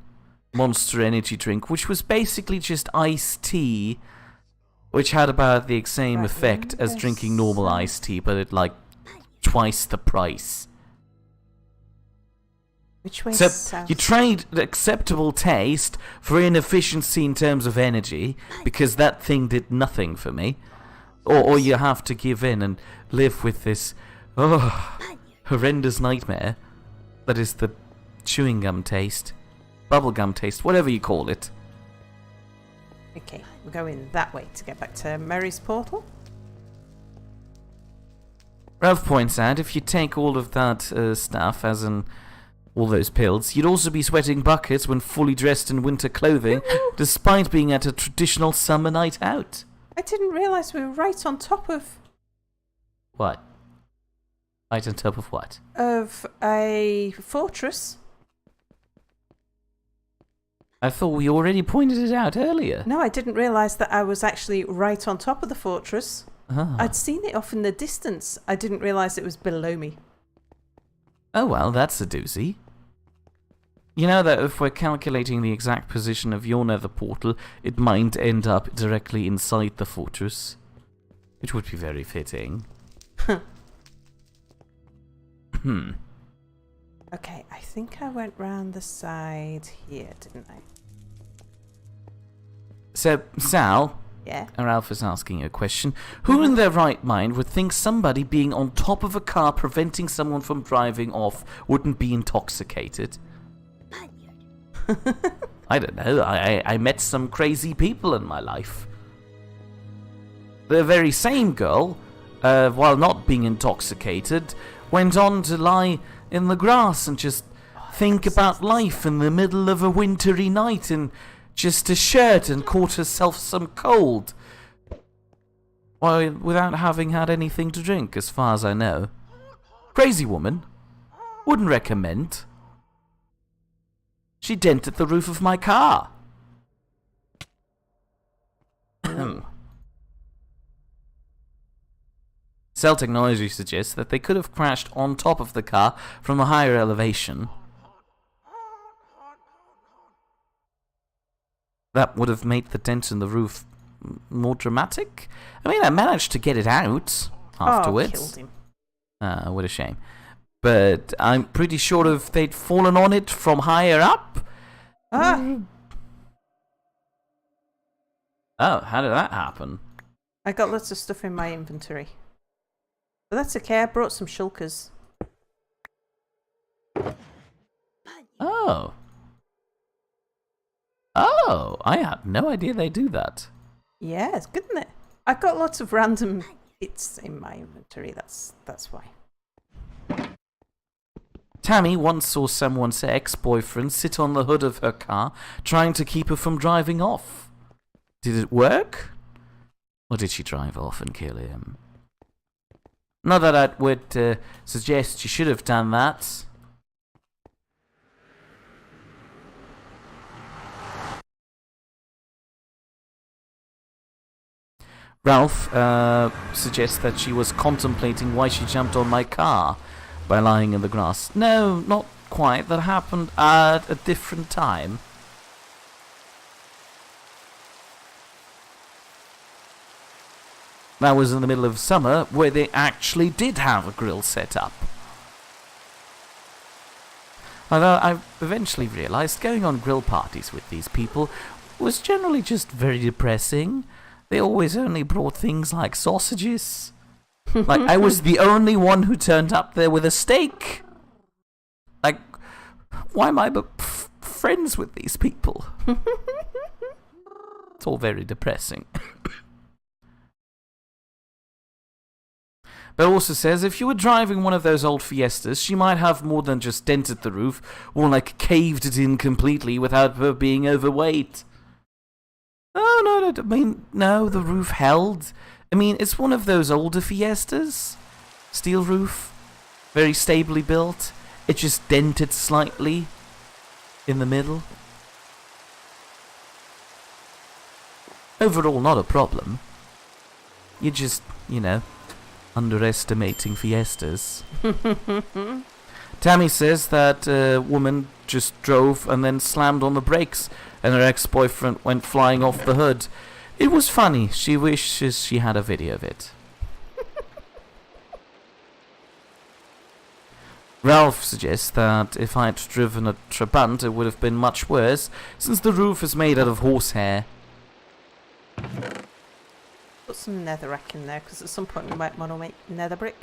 Monster Energy drink, which was basically just iced tea, which had about the same Right, effect as yes. drinking normal iced tea, but at like twice the price. Which way So south? you trade acceptable taste for inefficiency in terms of energy, because that thing did nothing for me. Or you have to give in and live with this horrendous nightmare that is the chewing gum taste, bubblegum taste, whatever you call it. Okay, we're going that way to get back to Mary's portal. Ralph points out if you take all of that stuff as an all those pills, you'd also be sweating buckets when fully dressed in winter clothing, despite being at a traditional summer night out. I didn't realise we were right on top of... What? Right on top of what? Of a fortress. I thought we already pointed it out earlier. No, I didn't realise that I was actually right on top of the fortress. Ah. I'd seen it off in the distance. I didn't realise it was below me. Oh well, that's a doozy. You know that if we're calculating the exact position of your nether portal, it might end up directly inside the fortress. It would be very fitting. Okay, I think I went round the side here, didn't I? So, Sal, Yeah? Ralph is asking a question. Who in their right mind would think somebody being on top of a car preventing someone from driving off wouldn't be intoxicated? I don't know. I met some crazy people in my life. The very same girl, while not being intoxicated, went on to lie in the grass and just think about life in the middle of a wintry night in just a shirt and caught herself some cold. Well, without having had anything to drink, as far as I know. Crazy woman. Wouldn't recommend. She dented the roof of my car. Cell Technology suggests that they could have crashed on top of the car from a higher elevation. That would have made the dent in the roof more dramatic. I mean, I managed to get it out afterwards. Oh, killed him. What a shame. But I'm pretty sure if they'd fallen on it from higher up... Ah! Oh, how did that happen? I got lots of stuff in my inventory. But that's okay, I brought some shulkers. Oh. Oh, I had no idea they do that. Yeah, it's good, isn't it? I've got lots of random hits in my inventory, that's why. Tammy once saw someone's ex-boyfriend sit on the hood of her car, trying to keep her from driving off. Did it work? Or did she drive off and kill him? Not that I would suggest she should have done that. Ralph suggests that she was contemplating why she jumped on my car by lying in the grass. No, not quite. That happened at a different time. That was in the middle of summer, where they actually did have a grill set up. Although I eventually realised going on grill parties with these people was generally just very depressing. They always only brought things like sausages. Like, I was the only one who turned up there with a steak. Like, why am I friends with these people? It's all very depressing. But it also says if you were driving one of those old Fiestas, she might have more than just dented the roof, or like caved it in completely without her being overweight. No, I mean, no, the roof held. I mean, it's one of those older Fiestas. Steel roof, very stably built. It just dented slightly in the middle. Overall, not a problem. You're just, underestimating Fiestas. Tammy says that a woman just drove and then slammed on the brakes and her ex-boyfriend went flying off the hood. It was funny. She wishes she had a video of it. Ralph suggests that if I had driven a Trabant, it would have been much worse, since the roof is made out of horsehair. Put some netherrack in there, because at some point we might want to make nether brick.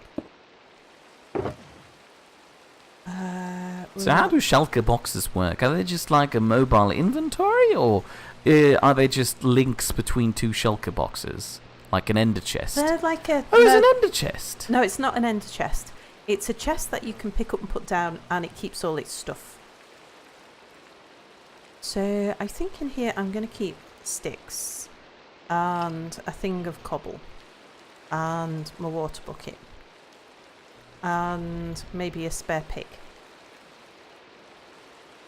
So how do shulker boxes work? Are they just like a mobile inventory, or are they just links between two shulker boxes? Like an ender chest? They're like a... Oh, it's an ender chest! No, it's not an ender chest. It's a chest that you can pick up and put down, and it keeps all its stuff. So I think in here I'm going to keep sticks and a thing of cobble and my water bucket and maybe a spare pig.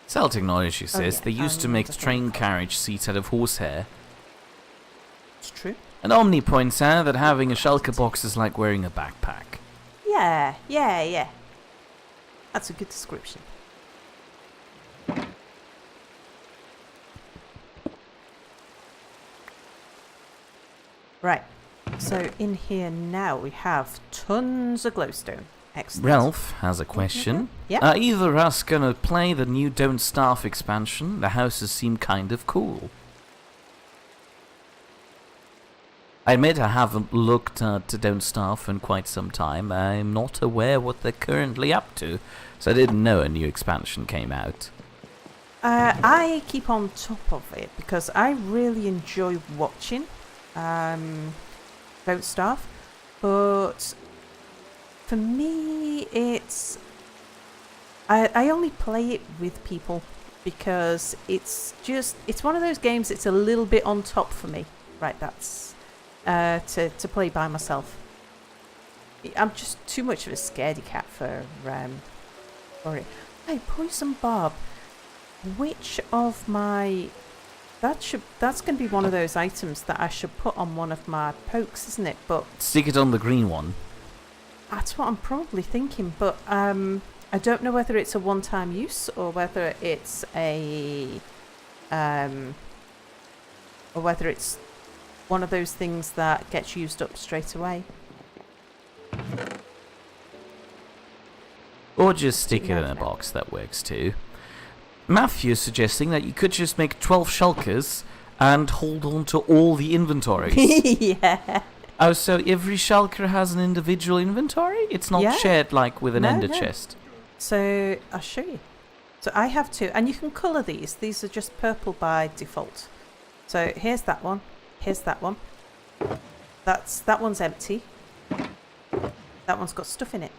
Cell Technology says yeah, they used to and make I think train carriage seats out of horsehair. It's true. And Omni points out that having a shulker box is like wearing a backpack. Yeah. That's a good description. Right, so in here now we have tons of glowstone. Excellent. Ralph has a question. Yeah. Are either of us gonna play the new Don't Starve expansion? The houses seem kind of cool. I admit I haven't looked at Don't Starve in quite some time. I'm not aware what they're currently up to, so I didn't know a new expansion came out. I keep on top of it because I really enjoy watching Don't Starve, but for me it's I only play it with people because it's one of those games. It's a little bit on top for me. Right, that's to play by myself. I'm just too much of a scaredy cat for it. Hey, Poison Barb, which of my that's going to be one of those items that I should put on one of my pokes, isn't it? But Stick it on the green one. that's what I'm probably thinking, but I don't know whether it's a one-time use or whether it's or whether it's one of those things that gets used up straight away. Or just stick it in a box, that works too. Matthew's suggesting that you could just make 12 shulkers and hold on to all the inventories. Yeah. Oh, so every shulker has an individual inventory? It's not shared like with an ender chest. So I'll show you. So I have two, and you can colour these. These are just purple by default. So here's that one. Here's that one. That one's empty. That one's got stuff in it.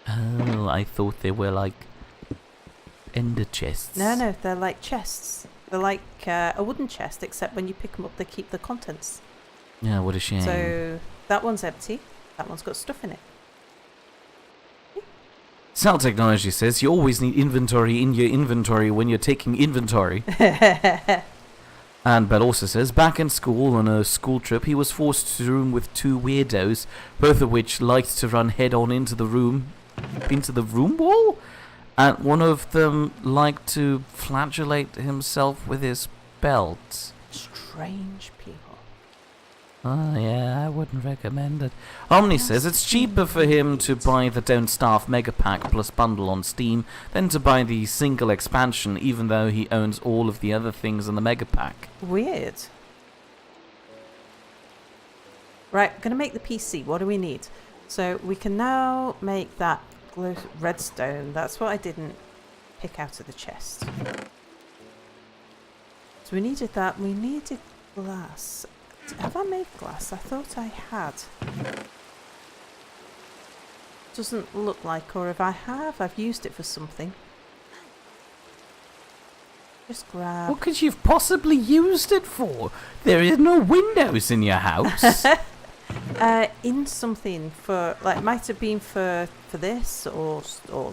Oh, I thought they were like ender chests. No, they're like chests. They're like a wooden chest, except when you pick them up, they keep the contents. Yeah, what a shame. So that one's empty. That one's got stuff in it. Sal Technology says you always need inventory in your inventory when you're taking inventory. And Bell also says, back in school on a school trip, he was forced to room with two weirdos, both of which liked to run head on into the room wall, and one of them liked to flagellate himself with his belt. Strange people. Oh yeah, I wouldn't recommend it. Omni says it's cheaper for him to buy the Don't Starve Mega Pack plus bundle on Steam than to buy the single expansion, even though he owns all of the other things in the Mega Pack. Weird. Right, I'm going to make the PC. What do we need? So we can now make that redstone. That's what I didn't pick out of the chest. So we needed that. We needed glass. Have I made glass? I thought I had. Doesn't look like, or if I have, I've used it for something. Just grab. What could you have possibly used it for? There are no windows in your house. In something for, like, might have been for this or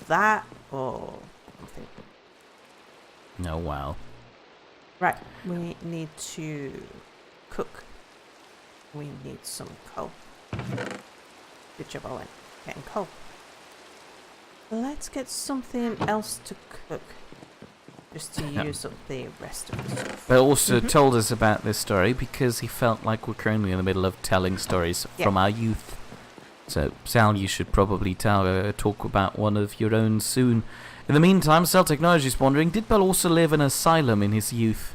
that or something. Oh wow. Right, we need to cook. We need some coal. Good job, Owen. Getting coal. Let's get something else to cook. Just to use up the rest of the stuff. But also told us about this story because he felt like we're currently in the middle of telling stories from our youth. So, Sal, you should probably talk about one of your own soon. In the meantime, Cell Technology is wondering, did Bell also live in an asylum in his youth?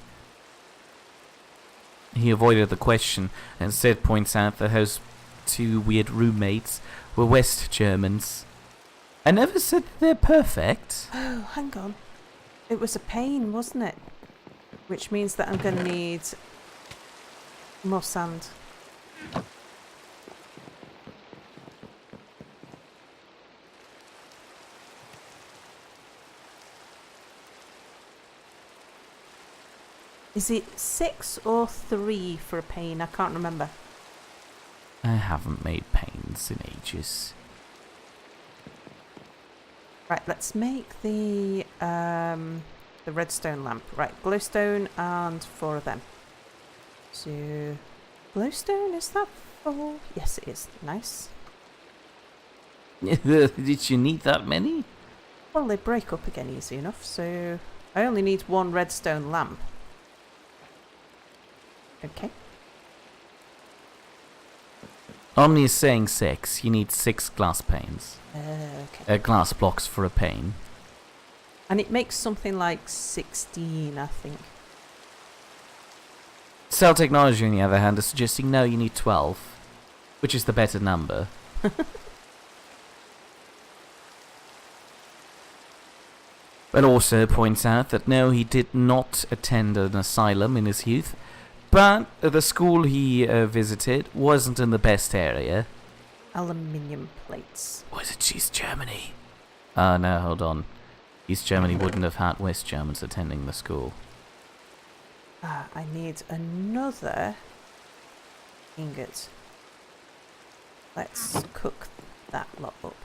He avoided the question and instead points out that his two weird roommates were West Germans. I never said they're perfect. Oh, hang on. It was a pain, wasn't it? Which means that I'm going to need more sand. Is it 6 or 3 for a pane? I can't remember. I haven't made panes in ages. Right, let's make the redstone lamp. Right, glowstone and 4 of them. So, glowstone, is that 4? Yes, it is. Nice. Did you need that many? Well, they break up again easy enough, so I only need 1 redstone lamp. Okay. Omni is saying 6. You need 6 glass panes. Okay. Glass blocks for a pane. And it makes something like 16, I think. Cell Technology, on the other hand, is suggesting no, you need 12, which is the better number. But also points out that no, he did not attend an asylum in his youth, but the school he visited wasn't in the best area. Aluminium plates. Was it East Germany? No, hold on. East Germany wouldn't have had West Germans attending the school. I need another ingot. Let's cook that lot up.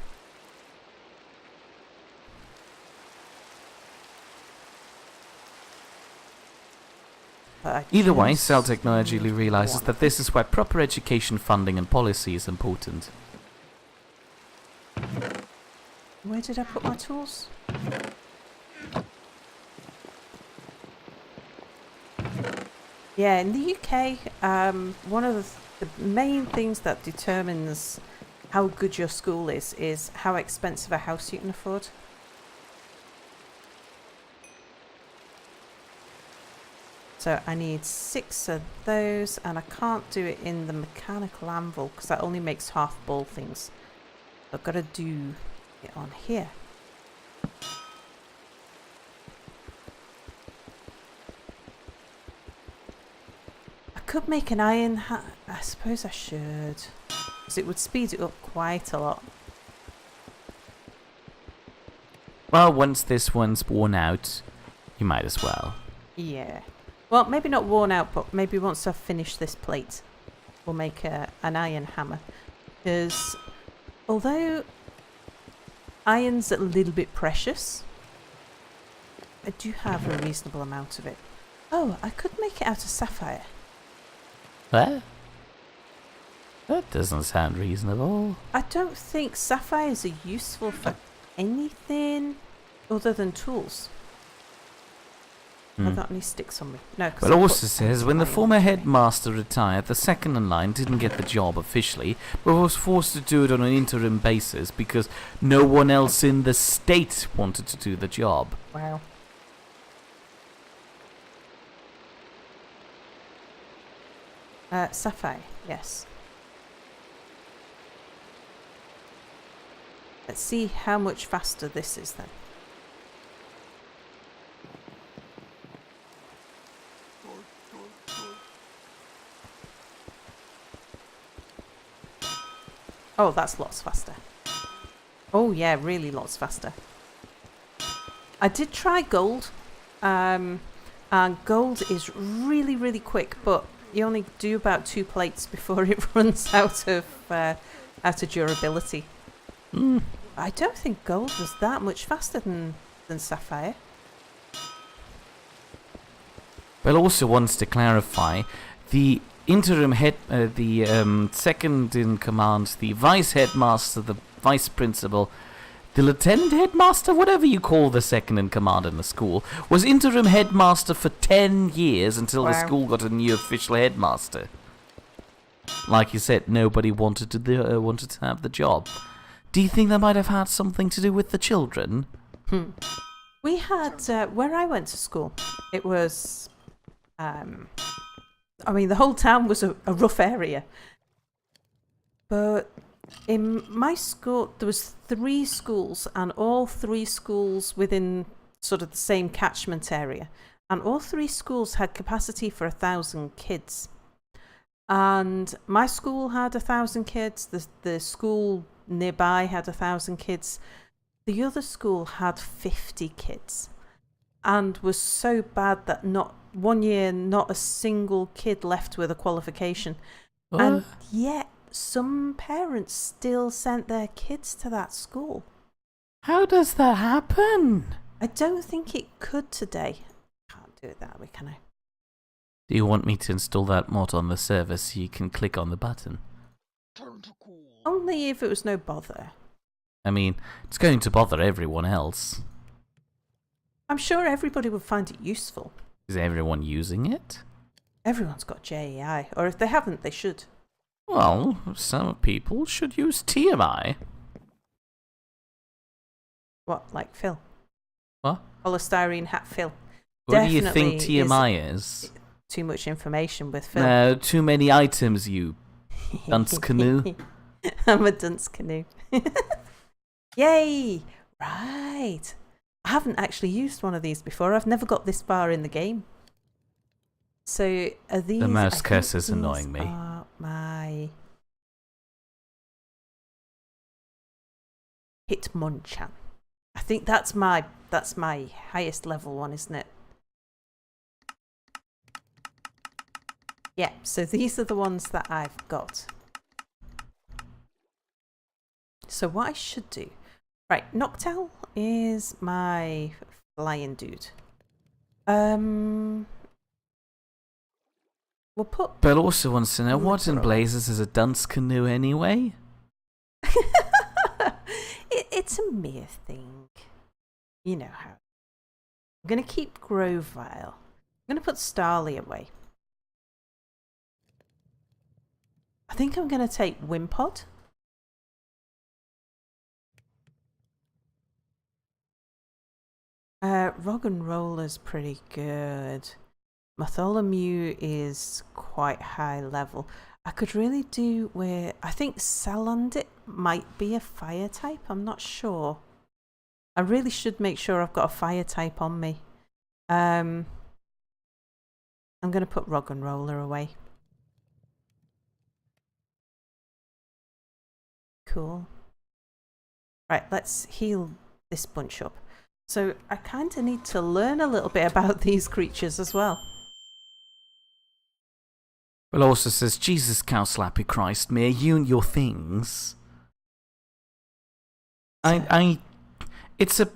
Either way, Cell Technology realizes that this is why proper education funding and policy is important. Where did I put my tools? Yeah, in the UK, one of the main things that determines how good your school is how expensive a house you can afford. So I need 6 of those, and I can't do it in the mechanical anvil because that only makes half ball things. I've got to do it on here. I could make an iron I suppose I should, because it would speed it up quite a lot. Well, once this one's worn out, you might as well. Yeah. Well, maybe not worn out, but maybe once I've finished this plate, we'll make an iron hammer. Because although iron's a little bit precious, I do have a reasonable amount of it. Oh, I could make it out of sapphire. What? That doesn't sound reasonable. I don't think sapphires are useful for anything other than tools. Have I got any sticks on me? No. Well, it also says when the former headmaster retired, the second in line didn't get the job officially, but was forced to do it on an interim basis because no one else in the state wanted to do the job. Wow. Sapphire, yes. Let's see how much faster this is then. Oh, that's lots faster. Oh yeah, really lots faster. I did try gold, and gold is really, really quick, but you only do about 2 plates before it runs out of durability. I don't think gold was that much faster than sapphire. Well, also wants to clarify the interim head, the second in command, the vice headmaster, the vice principal, the lieutenant headmaster, whatever you call the second in command in the school, was interim headmaster for 10 years until the school got a new official headmaster. Like you said, nobody wanted to have the job. Do you think that might have had something to do with the children? We had where I went to school. It was. I mean, the whole town was a rough area. But in my school, there was 3 schools, and all 3 schools within sort of the same catchment area. And all 3 schools had capacity for 1,000 kids. And my school had 1,000 kids. The school nearby had 1,000 kids. The other school had 50 kids. and was so bad that not 1 year, not a single kid left with a qualification. What? And yet, some parents still sent their kids to that school. How does that happen? I don't think it could today. Can't do it that way, can I? Do you want me to install that mod on the server so you can click on the button? Turn to cool. Only if it was no bother. I mean, it's going to bother everyone else. I'm sure everybody would find it useful. Is everyone using it? Everyone's got JEI, or if they haven't, they should. Well, some people should use TMI. What, like Phil? What? Polystyrene hat Phil. What do you think Definitely TMI is? Too much information with Phil. No, too many items, you dunce canoe. I'm a dunce canoe. Yay! Right. I haven't actually used one of these before. I've never got this far in the game. So are these... The mouse I think cursor's these annoying me. are my... Hitmonchan. I think that's my highest level one, isn't it? Yeah, so these are the ones that I've got. So what I should do... Right, Noctowl is my flying dude. We'll put... But also wants to know, what in blazes is a dunce canoe anyway? It's a mere thing. You know how. I'm going to keep Grovile. I'm going to put Starly away. I think I'm going to take Wimpod. Rog and Roller's pretty good. Bartholomew is quite high level. I could really do with... I think Salandit might be a fire type. I'm not sure. I really should make sure I've got a fire type on me. I'm going to put Rog and Roller away. Cool. Right, let's heal this bunch up. So I kind of need to learn a little bit about these creatures as well. Well, also says, Jesus, cow slappy Christ, mere you and your things. It's a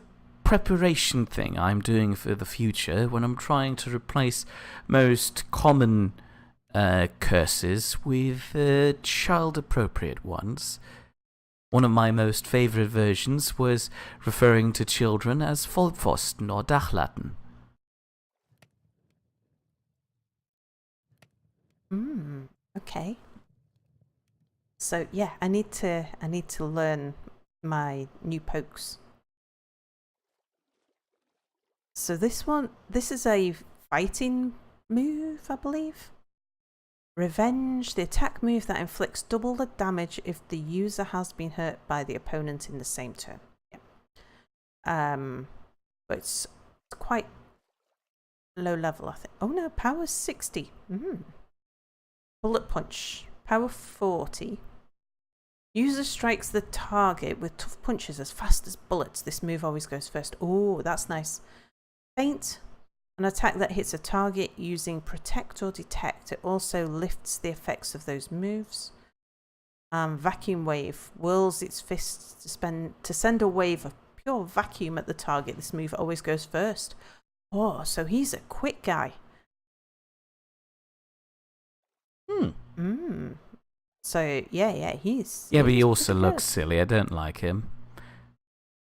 preparation thing I'm doing for the future when I'm trying to replace most common curses with child-appropriate ones. One of my most favourite versions was referring to children as Vollpfosten or Dachlatten. Okay. So yeah, I need to learn my new pokes. So this is a fighting move, I believe. Revenge, the attack move that inflicts double the damage if the user has been hurt by the opponent in the same turn. Yeah. But it's quite low level, I think. Oh no, power 60. Bullet punch, power 40. User strikes the target with tough punches as fast as bullets. This move always goes first. Oh, that's nice. Feint, an attack that hits a target using protect or detect. It also lifts the effects of those moves. Vacuum wave whirls its fists to send a wave of pure vacuum at the target. This move always goes first. Oh, so he's a quick guy. So yeah, he's... Yeah, but he he's also pretty looks good. silly. I don't like him.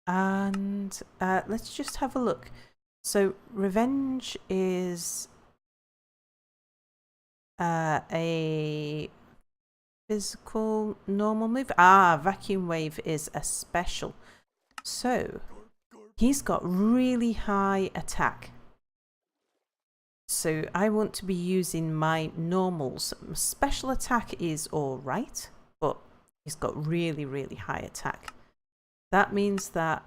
And let's just have a look. So Revenge is a physical normal move. Vacuum Wave is a special. So he's got really high attack. So I want to be using my normals. Special attack is alright, but he's got really, really high attack. That means that...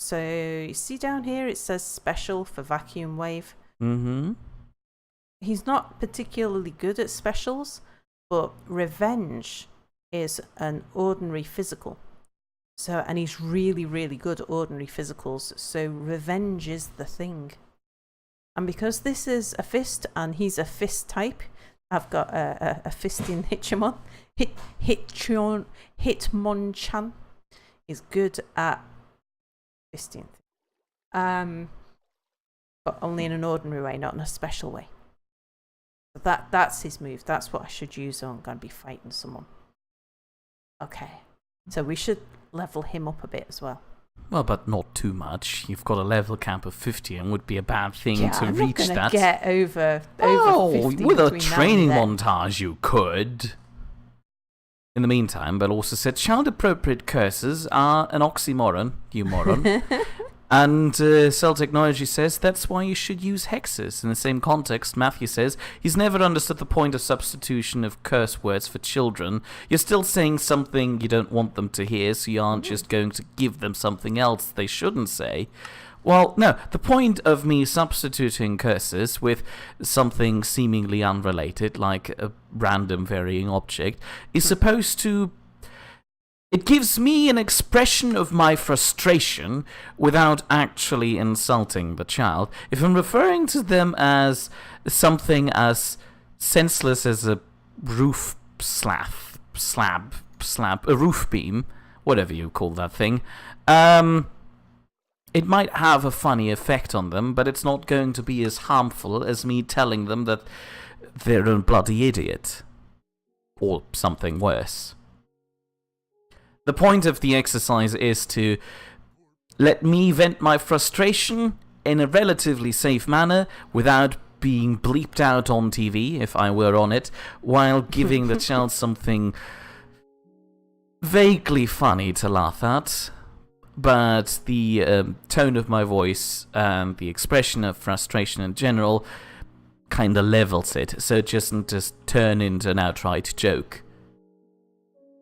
So you see down here it says special for Vacuum Wave. He's not particularly good at specials, but Revenge is an ordinary physical. So, and he's really, really good at ordinary physicals. So revenge is the thing. And because this is a fist and he's a fist type, I've got a fisting Hitchmon. Hitmonchan is good at fisting. But only in an ordinary way, not in a special way. That's his move. That's what I should use when I'm going to be fighting someone. Okay. So we should level him up a bit as well. Well, but not too much. You've got a level cap of 50 and would be a bad thing to I'm reach not that. Get over 50 with a between training now and then. montage you could. In the meantime, Bell also said child-appropriate curses are an oxymoron, you moron. And Cell Technology says that's why you should use hexes. In the same context, Matthew says he's never understood the point of substitution of curse words for children. You're still saying something you don't want them to hear, so you aren't just going to give them something else they shouldn't say. Well, no, the point of me substituting curses with something seemingly unrelated, like a random varying object, is supposed to... It gives me an expression of my frustration without actually insulting the child. If I'm referring to them as something as senseless as a roof slab, a roof beam, whatever you call that thing, it might have a funny effect on them, but it's not going to be as harmful as me telling them that they're a bloody idiot. Or something worse. The point of the exercise is to let me vent my frustration in a relatively safe manner without being bleeped out on TV, if I were on it, while giving the child something vaguely funny to laugh at. But the tone of my voice and the expression of frustration in general kind of levels it, so it doesn't just turn into an outright joke.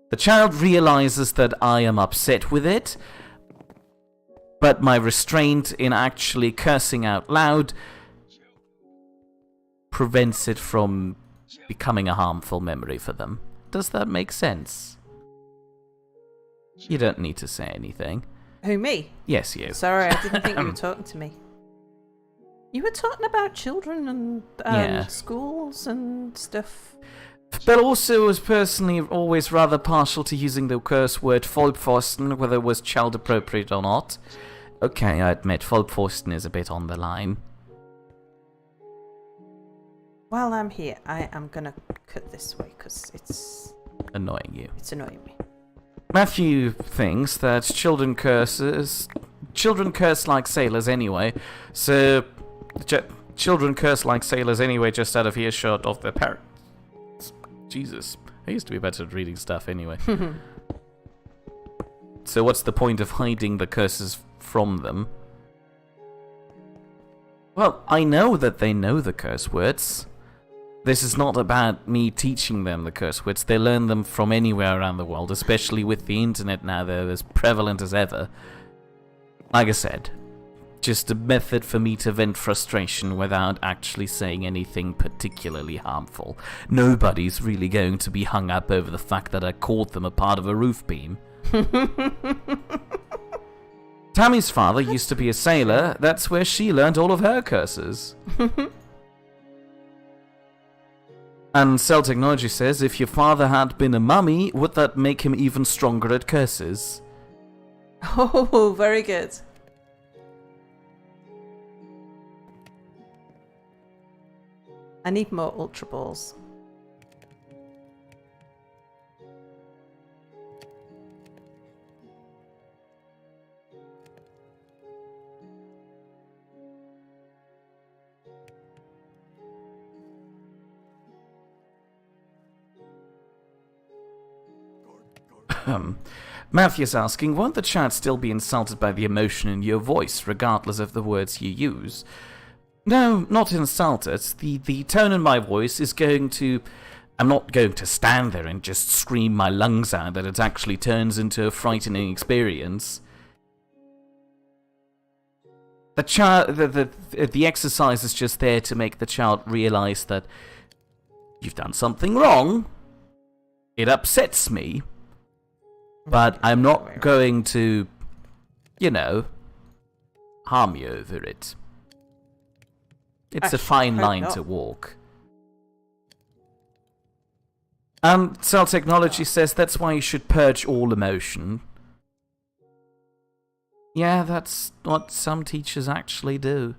The child realizes that I am upset with it, but my restraint in actually cursing out loud prevents it from becoming a harmful memory for them. Does that make sense? You don't need to say anything. Who, me? Yes, you. Sorry, I didn't think you were talking to me. You were talking about children and schools and stuff. But also was personally always rather partial to using the curse word Vollpfosten, whether it was child appropriate or not. Okay, I admit Vollpfosten is a bit on the line. While I'm here, I am gonna cut this way because it's Annoying you. It's annoying me. Matthew thinks that children curse like sailors anyway, so children curse like sailors anyway just out of earshot of their parents. Jesus, I used to be better at reading stuff anyway. So what's the point of hiding the curses from them? Well, I know that they know the curse words. This is not about me teaching them the curse words. They learn them from anywhere around the world, especially with the internet now. They're as prevalent as ever. Like I said, just a method for me to vent frustration without actually saying anything particularly harmful. Nobody's really going to be hung up over the fact that I called them a part of a roof beam. Tammy's father used to be a sailor. That's where she learned all of her curses. And Cell Technology says, if your father had been a mummy, would that make him even stronger at curses? Oh, very good. I need more Ultra Balls. Matthew's asking, won't the chat still be insulted by the emotion in your voice, regardless of the words you use? No, not insulted. The tone in my voice is going to... I'm not going to stand there and just scream my lungs out that it actually turns into a frightening experience. The exercise is just there to make the child realize that you've done something wrong. It upsets me. But I'm not going to, harm you over it. It's a fine line to walk. Cell Technology says that's why you should purge all emotion. Yeah, that's what some teachers actually do.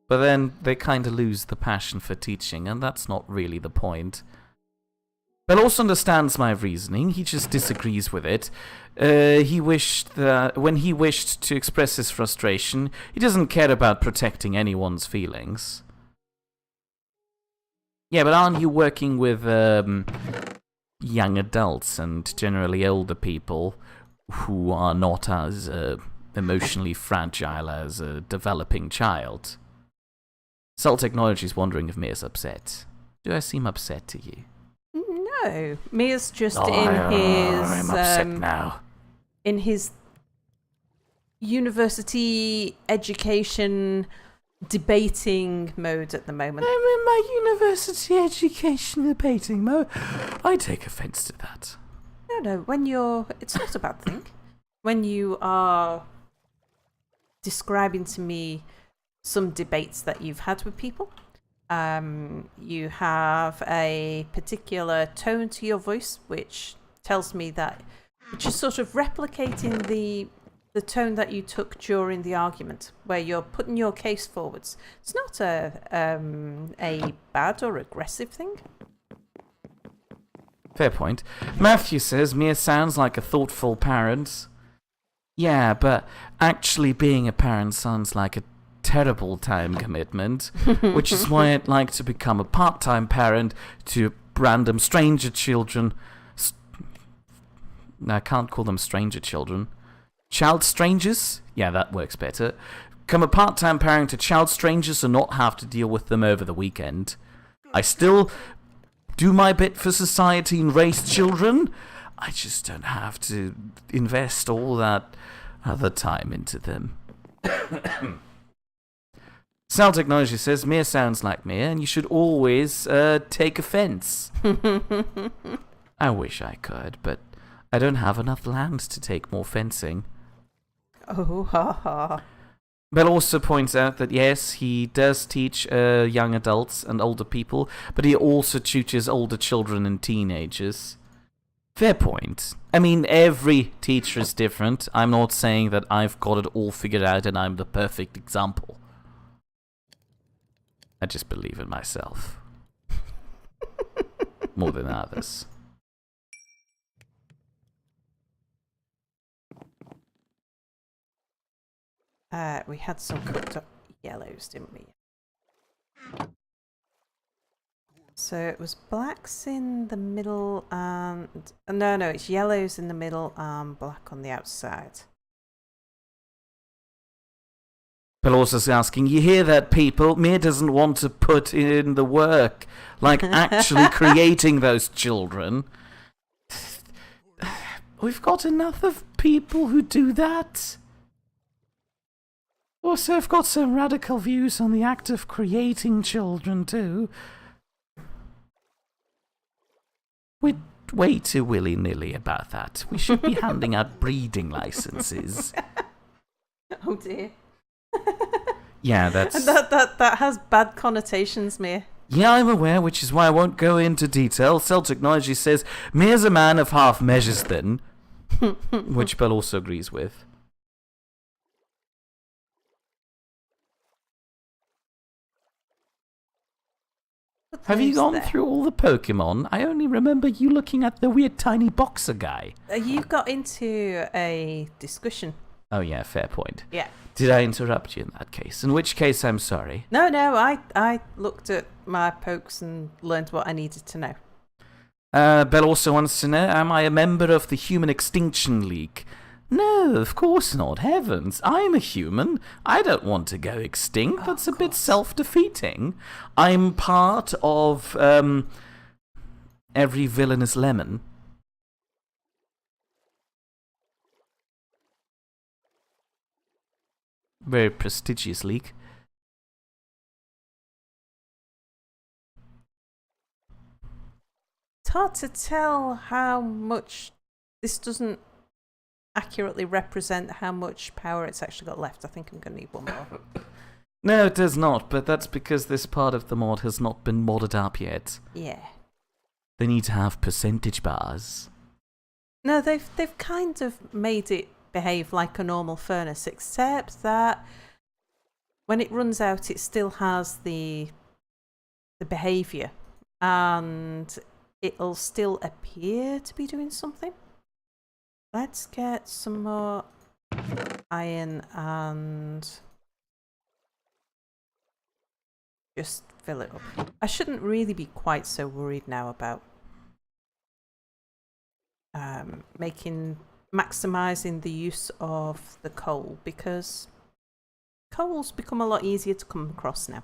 But then they kind of lose the passion for teaching, and that's not really the point. Bell also understands my reasoning, he just disagrees with it. He wished that when he wished to express his frustration, he doesn't care about protecting anyone's feelings. Yeah, but aren't you working with young adults and generally older people who are not as emotionally fragile as a developing child? Cell Technology is wondering if Mia's upset. Do I seem upset to you? No, Mia's just I'm upset now. In his university education debating mode at the moment. I'm in my university education debating mode. I take offence to that. No, it's not a bad thing. When you are describing to me some debates that you've had with people, you have a particular tone to your voice, which tells me that you're just sort of replicating the tone that you took during the argument, where you're putting your case forwards. It's not a bad or aggressive thing. Fair point. Matthew says Mia sounds like a thoughtful parent. Yeah, but actually being a parent sounds like a terrible time commitment, which is why I'd like to become a part-time parent to random stranger children. I can't call them stranger children. Child strangers? Yeah, that works better. Become a part-time parent to child strangers and not have to deal with them over the weekend. I still do my bit for society and raise children. I just don't have to invest all that other time into them. Sal Technology says, Mia sounds like Mia, and you should always take offense. I wish I could, but I don't have enough land to take more fencing. Oh, ha ha. Bell also points out that yes, he does teach young adults and older people, but he also tutors older children and teenagers. Fair point. I mean, every teacher is different. I'm not saying that I've got it all figured out and I'm the perfect example. I just believe in myself. More than others. We had some cooked up yellows, didn't we? So it was blacks in the middle and... No, it's yellows in the middle and black on the outside. Pelorsa's asking, you hear that, people? Mia doesn't want to put in the work, like actually creating those children. We've got enough of people who do that. Also, I've got some radical views on the act of creating children, too. We're way too willy-nilly about that. We should be handing out breeding licenses. Oh, dear. Yeah, that's... That has bad connotations, Mia. Yeah, I'm aware, which is why I won't go into detail. Cell Technology says, Mia's a man of half measures, then. Which Bell also agrees with. Have you gone through all the Pokemon? I only remember you looking at the weird tiny boxer guy. You got into a discussion. Oh yeah, fair point. Yeah. Did I interrupt you in that case? In which case, I'm sorry. No, I looked at my pokes and learned what I needed to know. Bell also wants to know, am I a member of the Human Extinction League? No, of course not. Heavens, I'm a human. I don't want to go extinct. That's a bit self-defeating. I'm part of every villainous lemon. Very prestigious league. hard to tell how much this doesn't accurately represent how much power it's actually got left. I think I'm going to need one more. No, it does not, but that's because this part of the mod has not been modded up yet. Yeah. They need to have percentage bars. No, they've kind of made it behave like a normal furnace, except that when it runs out, it still has the behaviour, and it'll still appear to be doing something. Let's get some more iron and just fill it up. I shouldn't really be quite so worried now about maximising the use of the coal, because coal's become a lot easier to come across now.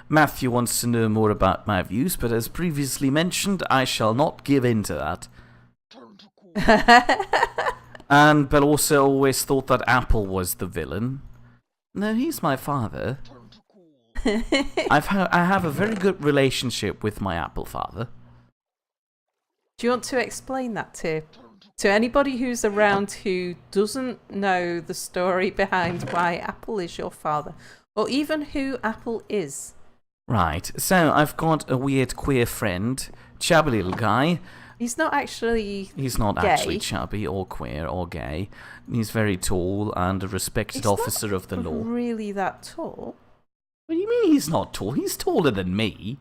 Matthew wants to know more about my views, but as previously mentioned, I shall not give in to that. But also always thought that Apple was the villain. No, he's my father. I have a very good relationship with my Apple father. Do you want to explain that to anybody who's around who doesn't know the story behind why Apple is your father, or even who Apple is? Right, so I've got a weird queer friend, chubby little guy. He's not actually actually chubby or queer or gay. He's very tall and a respected officer of the law. Really that tall? What do you mean he's not tall? He's taller than me.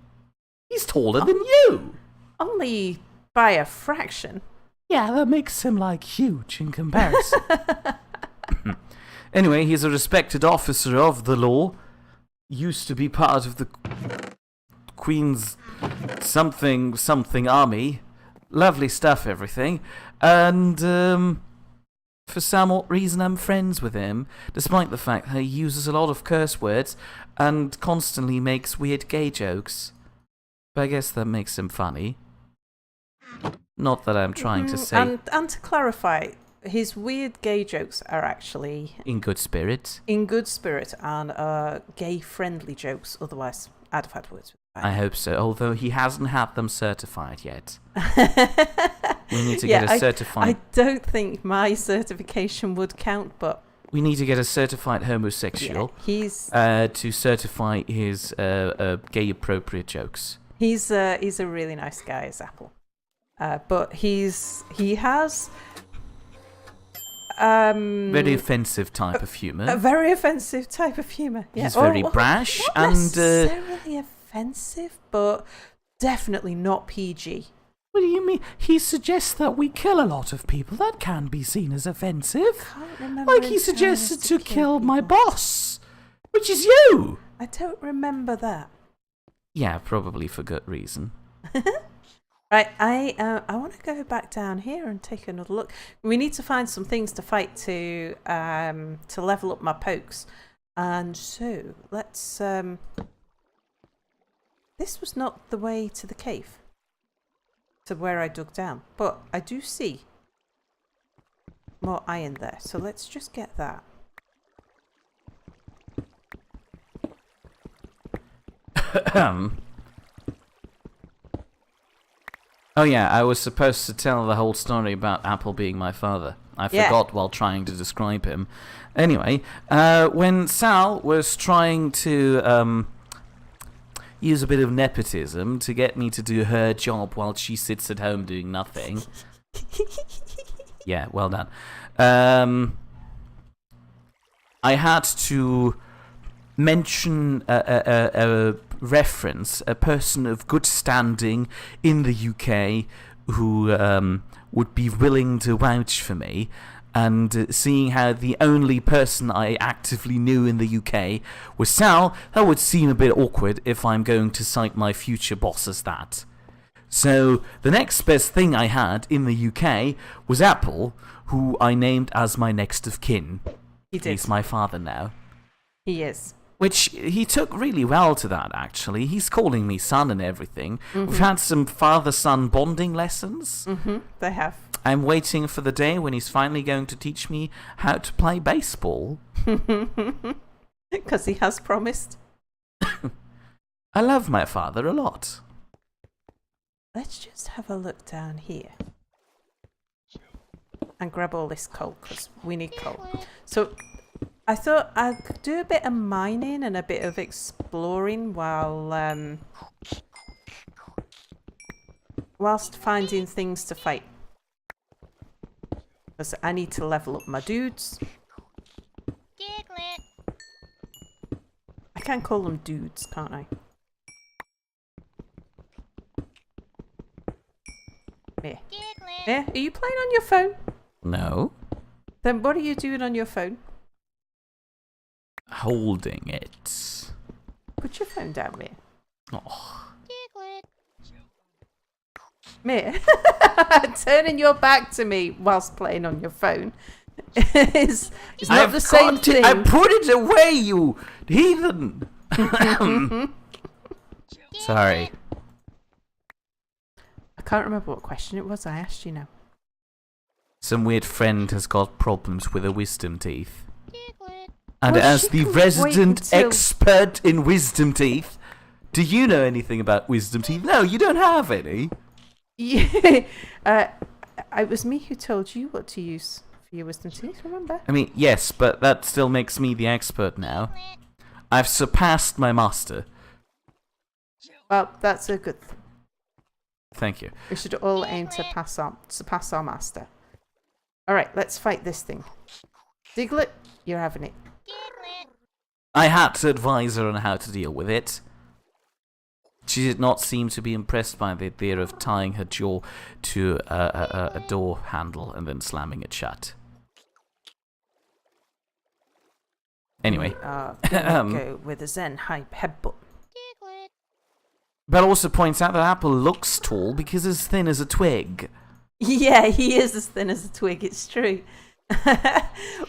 He's taller than you. Only by a fraction. Yeah, that makes him, like, huge in comparison. Anyway, he's a respected officer of the law. Used to be part of the Queen's something army. Lovely stuff, everything. And, for some odd reason, I'm friends with him, despite the fact that he uses a lot of curse words and constantly makes weird gay jokes. But I guess that makes him funny. Not that I'm trying to say... And to clarify, his weird gay jokes are actually... in good spirit. In good spirit, and gay-friendly jokes. Otherwise, I'd have had words with him. I hope so, although he hasn't had them certified yet. We need to get a certified... I don't think my certification would count, but... We need to get a certified homosexual to certify his gay-appropriate jokes. He's a really nice guy, is Apple. But he has... very offensive type of humour. A very offensive type of humour. Yeah. He's very brash not and... necessarily offensive, but definitely not PG. What do you mean? He suggests that we kill a lot of people. That can be seen as offensive. Can't remember. Like he suggested to kill my boss, which is you. I don't remember that. Yeah, probably for good reason. Right, I want to go back down here and take another look. We need to find some things to fight to level up my pokes. And so, let's... This was not the way to the cave, to where I dug down. But I do see more iron there. So let's just get that. Oh yeah, I was supposed to tell the whole story about Apple being my father. I forgot while trying to describe him. Anyway, when Sal was trying to use a bit of nepotism to get me to do her job while she sits at home doing nothing. Yeah, well done. I had to mention a reference, a person of good standing in the UK who would be willing to vouch for me, and seeing how the only person I actively knew in the UK was Sal, that would seem a bit awkward if I'm going to cite my future boss as that. So the next best thing I had in the UK was Apple, who I named as my next of kin. He did. He's my father now. He is. Which he took really well to that, actually. He's calling me son and everything. Mm-hmm. We've had some father-son bonding lessons. Mm-hmm, they have. I'm waiting for the day when he's finally going to teach me how to play baseball. Because he has promised. I love my father a lot. Let's just have a look down here. And grab all this coal, because we need coal. So, I thought I could do a bit of mining and a bit of exploring whilst finding things to fight. Because I need to level up my dudes. I can call them dudes, can't I? Here. Here? Are you playing on your phone? No. Then what are you doing on your phone? Holding it. Put your phone down, Mia. Oh. Mia, turning your back to me whilst playing on your phone is not the same thing. I put it away, you heathen. Sorry. I can't remember what question it was I asked you now. Some weird friend has got problems with her wisdom teeth. And Well, as she the can resident wait until- expert in wisdom teeth, do you know anything about wisdom teeth? No, you don't have any. Yeah, it was me who told you what to use for your wisdom teeth, remember? I mean, yes, but that still makes me the expert now. I've surpassed my master. Well, that's a good thing. Thank you. We should all aim to surpass our master. Alright, let's fight this thing. Diglett, you're having it. I had to advise her on how to deal with it. She did not seem to be impressed by the idea of tying her jaw to a door handle and then slamming it shut. Anyway. Go with a Zen hype headbutt. Belle also points out that Apple looks tall because he's thin as a twig. Yeah, he is as thin as a twig, it's true.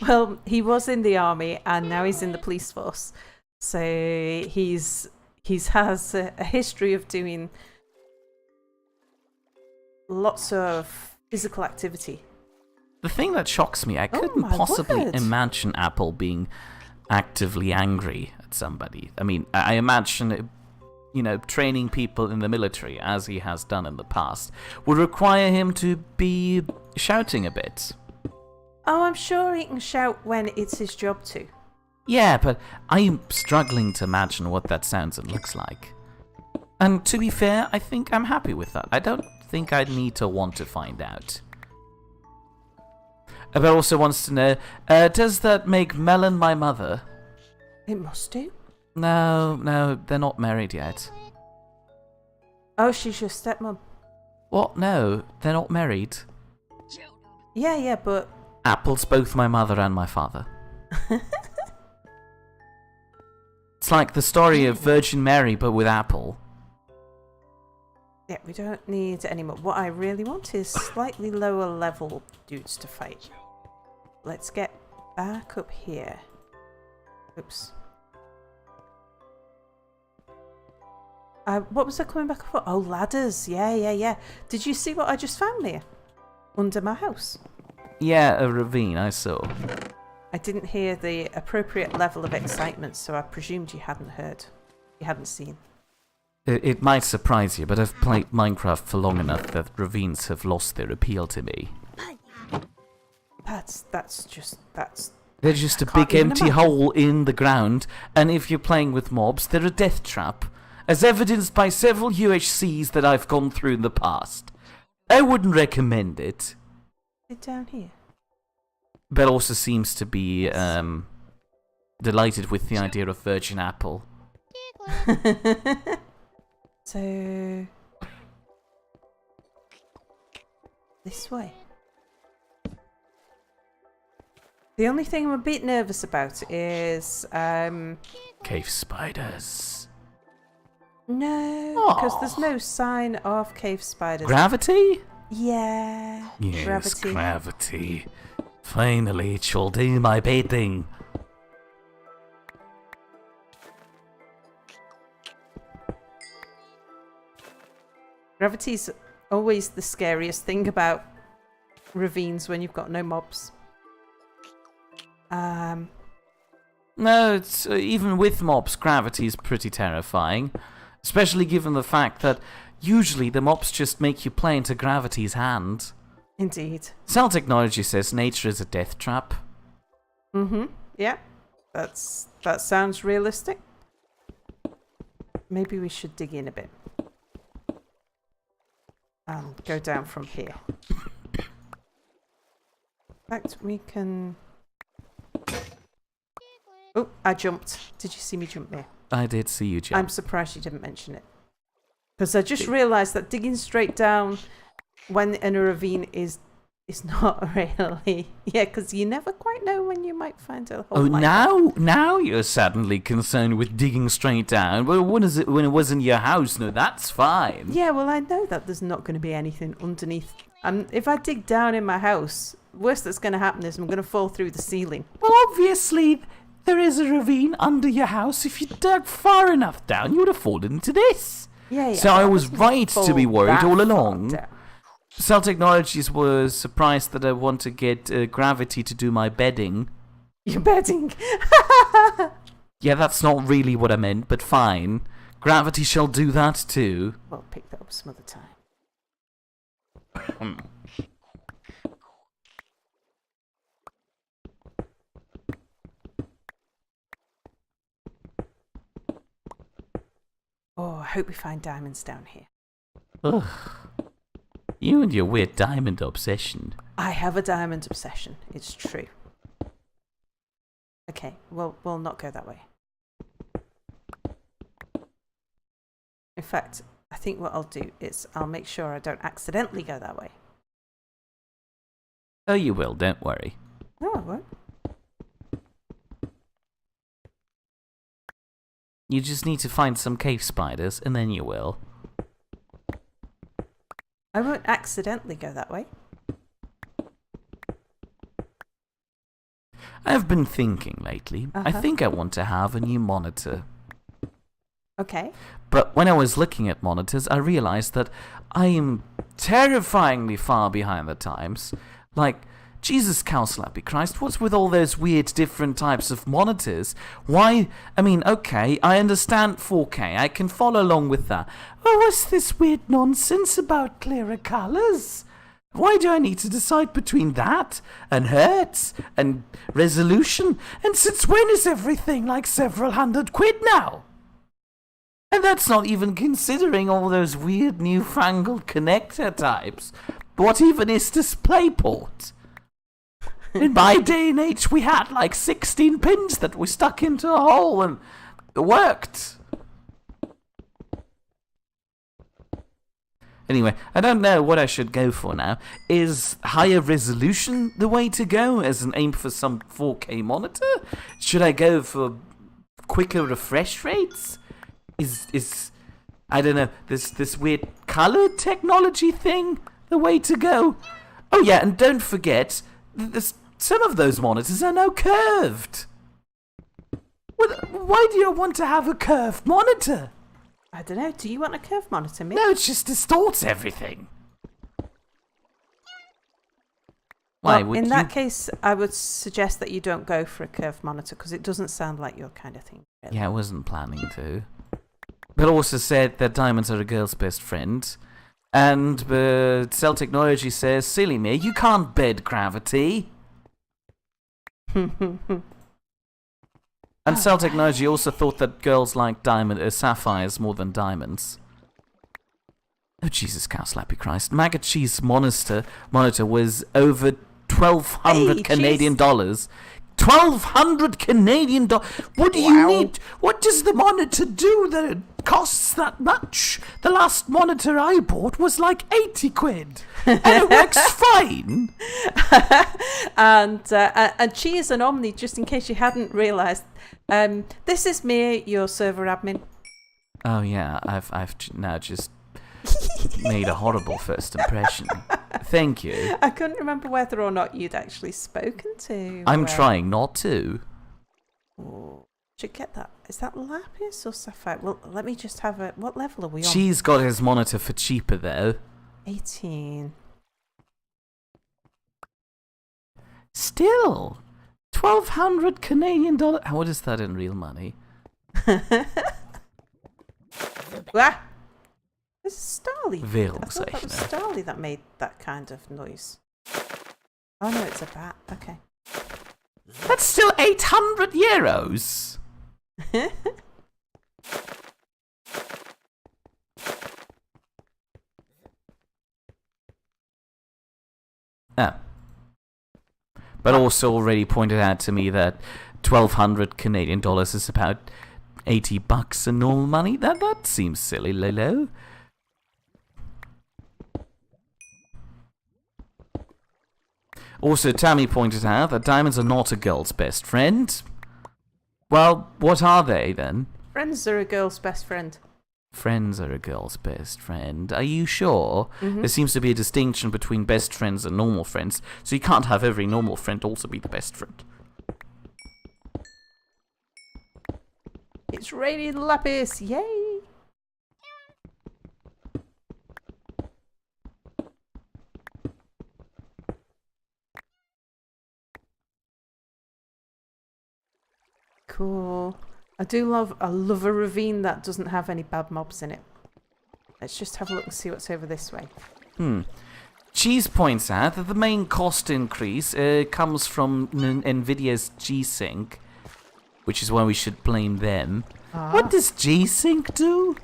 Well, he was in the army and now he's in the police force. So he has a history of doing lots of physical activity. The thing that shocks me, I couldn't my possibly word. imagine Apple being actively angry at somebody. I mean, I imagine, training people in the military, as he has done in the past, would require him to be shouting a bit. Oh, I'm sure he can shout when it's his job to. Yeah, but I'm struggling to imagine what that sounds and looks like. And to be fair, I think I'm happy with that. I don't think I need to want to find out. But also wants to know, does that make Melon my mother? It must do. No, they're not married yet. Oh, she's your stepmom. What? No, they're not married. Yeah, but... Apple's both my mother and my father. It's like the story of Virgin Mary, but with Apple. Yeah, we don't need any more. What I really want is slightly lower level dudes to fight. Let's get back up here. Oops. What was I coming back for? Oh, ladders. Yeah. Did you see what I just found here? Under my house. Yeah, a ravine, I saw. I didn't hear the appropriate level of excitement, so I presumed you hadn't heard. You hadn't seen. It might surprise you, but I've played Minecraft for long enough that ravines have lost their appeal to me. That's They're just a can't big even empty imagine. hole in the ground, and if you're playing with mobs, they're a death trap, as evidenced by several UHCs that I've gone through in the past. I wouldn't recommend it. Sit down here. Belle also seems to be delighted with the idea of Virgin Apple. So this way. The only thing I'm a bit nervous about is Cave spiders. no, because there's no sign of cave spiders. Gravity? Yeah. Yes, gravity. Finally, it shall do my bidding. Gravity's always the scariest thing about ravines when you've got no mobs. No, it's even with mobs, gravity is pretty terrifying. Especially given the fact that usually the mobs just make you play into gravity's hand. Indeed. Cell Technology says nature is a death trap. Yeah. That sounds realistic. Maybe we should dig in a bit. And go down from here. In fact, we can... Oh, I jumped. Did you see me jump there? I did see you jump. I'm surprised you didn't mention it. Because I just realised that digging straight down when in a ravine is not really... Yeah, because you never quite know when you might find a hole. Oh, like now you're suddenly concerned with digging straight down. Well, when it was in your house? No, that's fine. Yeah, well, I know that there's not going to be anything underneath. If I dig down in my house, worst that's going to happen is I'm going to fall through the ceiling. Well, obviously, there is a ravine under your house. If you dug far enough down, you would have fallen into this. Yeah. So I was right to be worried all along. Cell Technologies was surprised that I want to get gravity to do my bedding. You're bedding? Yeah, that's not really what I meant, but fine. Gravity shall do that too. Well, pick that up some other time. Oh, I hope we find diamonds down here. Ugh. You and your weird diamond obsession. I have a diamond obsession. It's true. Okay, well, we'll not go that way. In fact, I think what I'll do is I'll make sure I don't accidentally go that way. Oh, you will, don't worry. No, I won't. You just need to find some cave spiders, and then you will. I won't accidentally go that way. I've been thinking lately. I think I want to have a new monitor. Okay. But when I was looking at monitors, I realized that I am terrifyingly far behind the times. Like, Jesus, cow slappy Christ, what's with all those weird different types of monitors? Why? I mean, okay, I understand 4K. I can follow along with that. But what's this weird nonsense about clearer colors? Why do I need to decide between that and hertz and resolution? And since when is everything like several £100 now? And that's not even considering all those weird newfangled connector types. What even is DisplayPort? In my day and age, we had like 16 pins that we stuck into a hole and it worked. Anyway, I don't know what I should go for now. Is higher resolution the way to go as an aim for some 4K monitor? Should I go for quicker refresh rates? Is I don't know, this weird color technology thing the way to go? Oh yeah, and don't forget, some of those monitors are now curved. Why do you want to have a curved monitor? I don't know. Do you want a curved monitor, Mick? No, it just distorts everything. Why Well, would in that case, I would suggest that you don't go for a curved monitor because it doesn't sound like your kind of thing. Really. Yeah, I wasn't planning to. But also said that diamonds are a girl's best friend. And Cell Technology says, silly me, you can't bed gravity. And Cell Technology also thought that girls like sapphires more than diamonds. Oh, Jesus, cow slappy Christ. Maggotcheest monitor was over 1,200 Canadian dollars. 1,200 Canadian dollars. What do you need? What does the monitor do that it costs that much? The last monitor I bought was like 80 quid. And it works fine. And cheers and Omni, just in case you hadn't realised, this is me, your server admin. Oh yeah, I've now just made a horrible first impression. Thank you. I couldn't remember whether or not you'd actually spoken to. I'm trying not to. Oh, should get that. Is that lapis or sapphire? Well, let me just have a. What level are we on? She's got his monitor for cheaper though. 18. Still, 1,200 Canadian dollars. What is that in real money? The Ah! There's a Starly. Veel I thought that was Starly that made that kind of noise. Oh no, it's a bat. Okay. That's still 800 euros. Ah. But also already pointed out to me that 1,200 Canadian dollars is about 80 bucks in normal money. That seems silly, Lolo. Also, Tammy pointed out that diamonds are not a girl's best friend. Well, what are they then? Friends are a girl's best friend. Friends are a girl's best friend. Are you sure? Mm-hmm. There seems to be a distinction between best friends and normal friends, so you can't have every normal friend also be the best friend. It's raining lapis! Yay! Cool. I love a ravine that doesn't have any bad mobs in it. Let's just have a look and see what's over this way. Cheese points out that the main cost increase comes from Nvidia's G-Sync, which is why we should blame them. What does G-Sync do?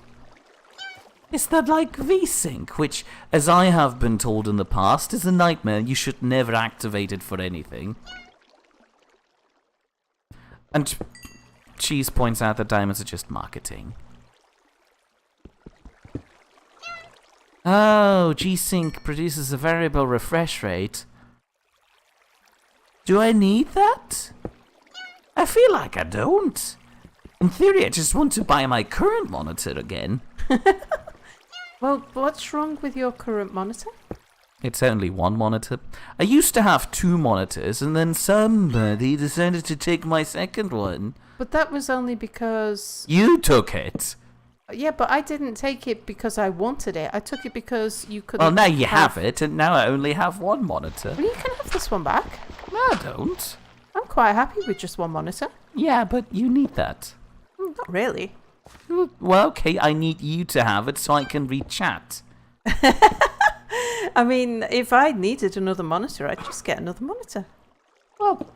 Is that like V-Sync, which, as I have been told in the past, is a nightmare. You should never activate it for anything. And Cheese points out that diamonds are just marketing. Oh, G-Sync produces a variable refresh rate. Do I need that? I feel like I don't. In theory, I just want to buy my current monitor again. Well, what's wrong with your current monitor? It's only one monitor. I used to have 2 monitors, and then somebody decided to take my second one. But that was only because... You took it. Yeah, but I didn't take it because I wanted it. I took it because you couldn't... Well, now you have it, and now I only have 1 monitor. Well, you can have this one back. No, I don't. I'm quite happy with just 1 monitor. Yeah, but you need that. Not really. Well, okay, I need you to have it so I can read chat. I mean, if I needed another monitor, I'd just get another monitor. Well,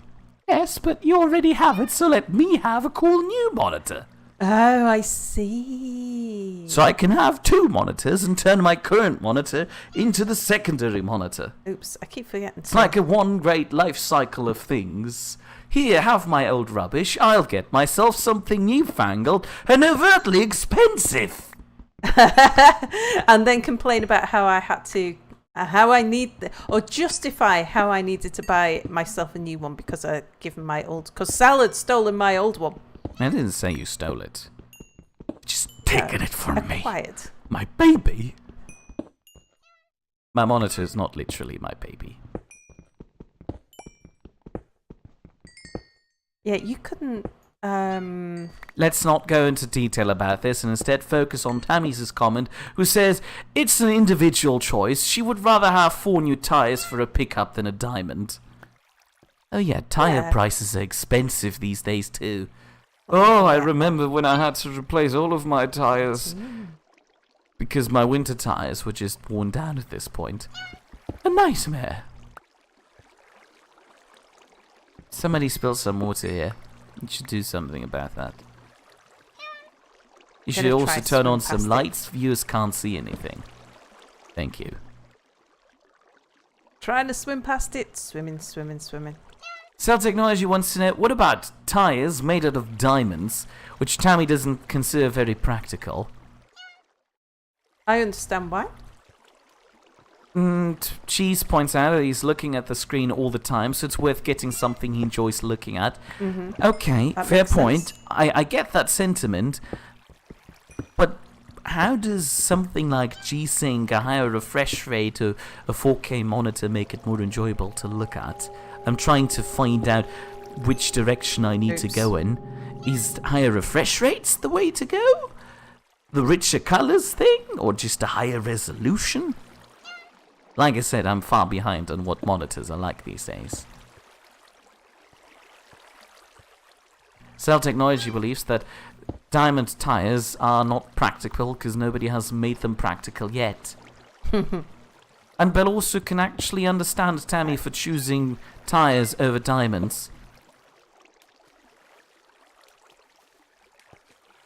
yes, but you already have it, so let me have a cool new monitor. Oh, I see. So I can have 2 monitors and turn my current monitor into the secondary monitor. Oops, I keep forgetting. It's like a one great life cycle of things. Here, have my old rubbish. I'll get myself something newfangled and overtly expensive. And then complain about how I had to, or justify how I needed to buy myself a new one because I'd given my old, because Sal had stolen my old one. I didn't say you stole it. Just taken it from me. Acquired. My baby. My monitor is not literally my baby. Yeah, you couldn't. Let's not go into detail about this and instead focus on Tammy's comment, who says it's an individual choice. She would rather have 4 new tires for a pickup than a diamond. Oh yeah, tire prices are expensive these days too. Oh, I remember when I had to replace all of my tires because my winter tires were just worn down at this point. A nightmare. Somebody spilled some water here. You should do something about that. You should also turn on some lights. Viewers can't see anything. Thank you. Trying to swim past it. Swimming, swimming, swimming. Cell Technology wants to know, what about tires made out of diamonds, which Tammy doesn't consider very practical? I understand why. Cheese points out that he's looking at the screen all the time, so it's worth getting something he enjoys looking at. Okay, That fair makes point. sense. I get that sentiment, but how does something like G-Sync, a higher refresh rate, or a 4K monitor make it more enjoyable to look at? I'm trying to find out which direction I need to go in. Is higher refresh rates the way to go? The richer colors thing? Or just a higher resolution? Like I said, I'm far behind on what monitors are like these days. Cell Technology believes that diamond tires are not practical because nobody has made them practical yet. And Belle also can actually understand Tammy for choosing tires over diamonds.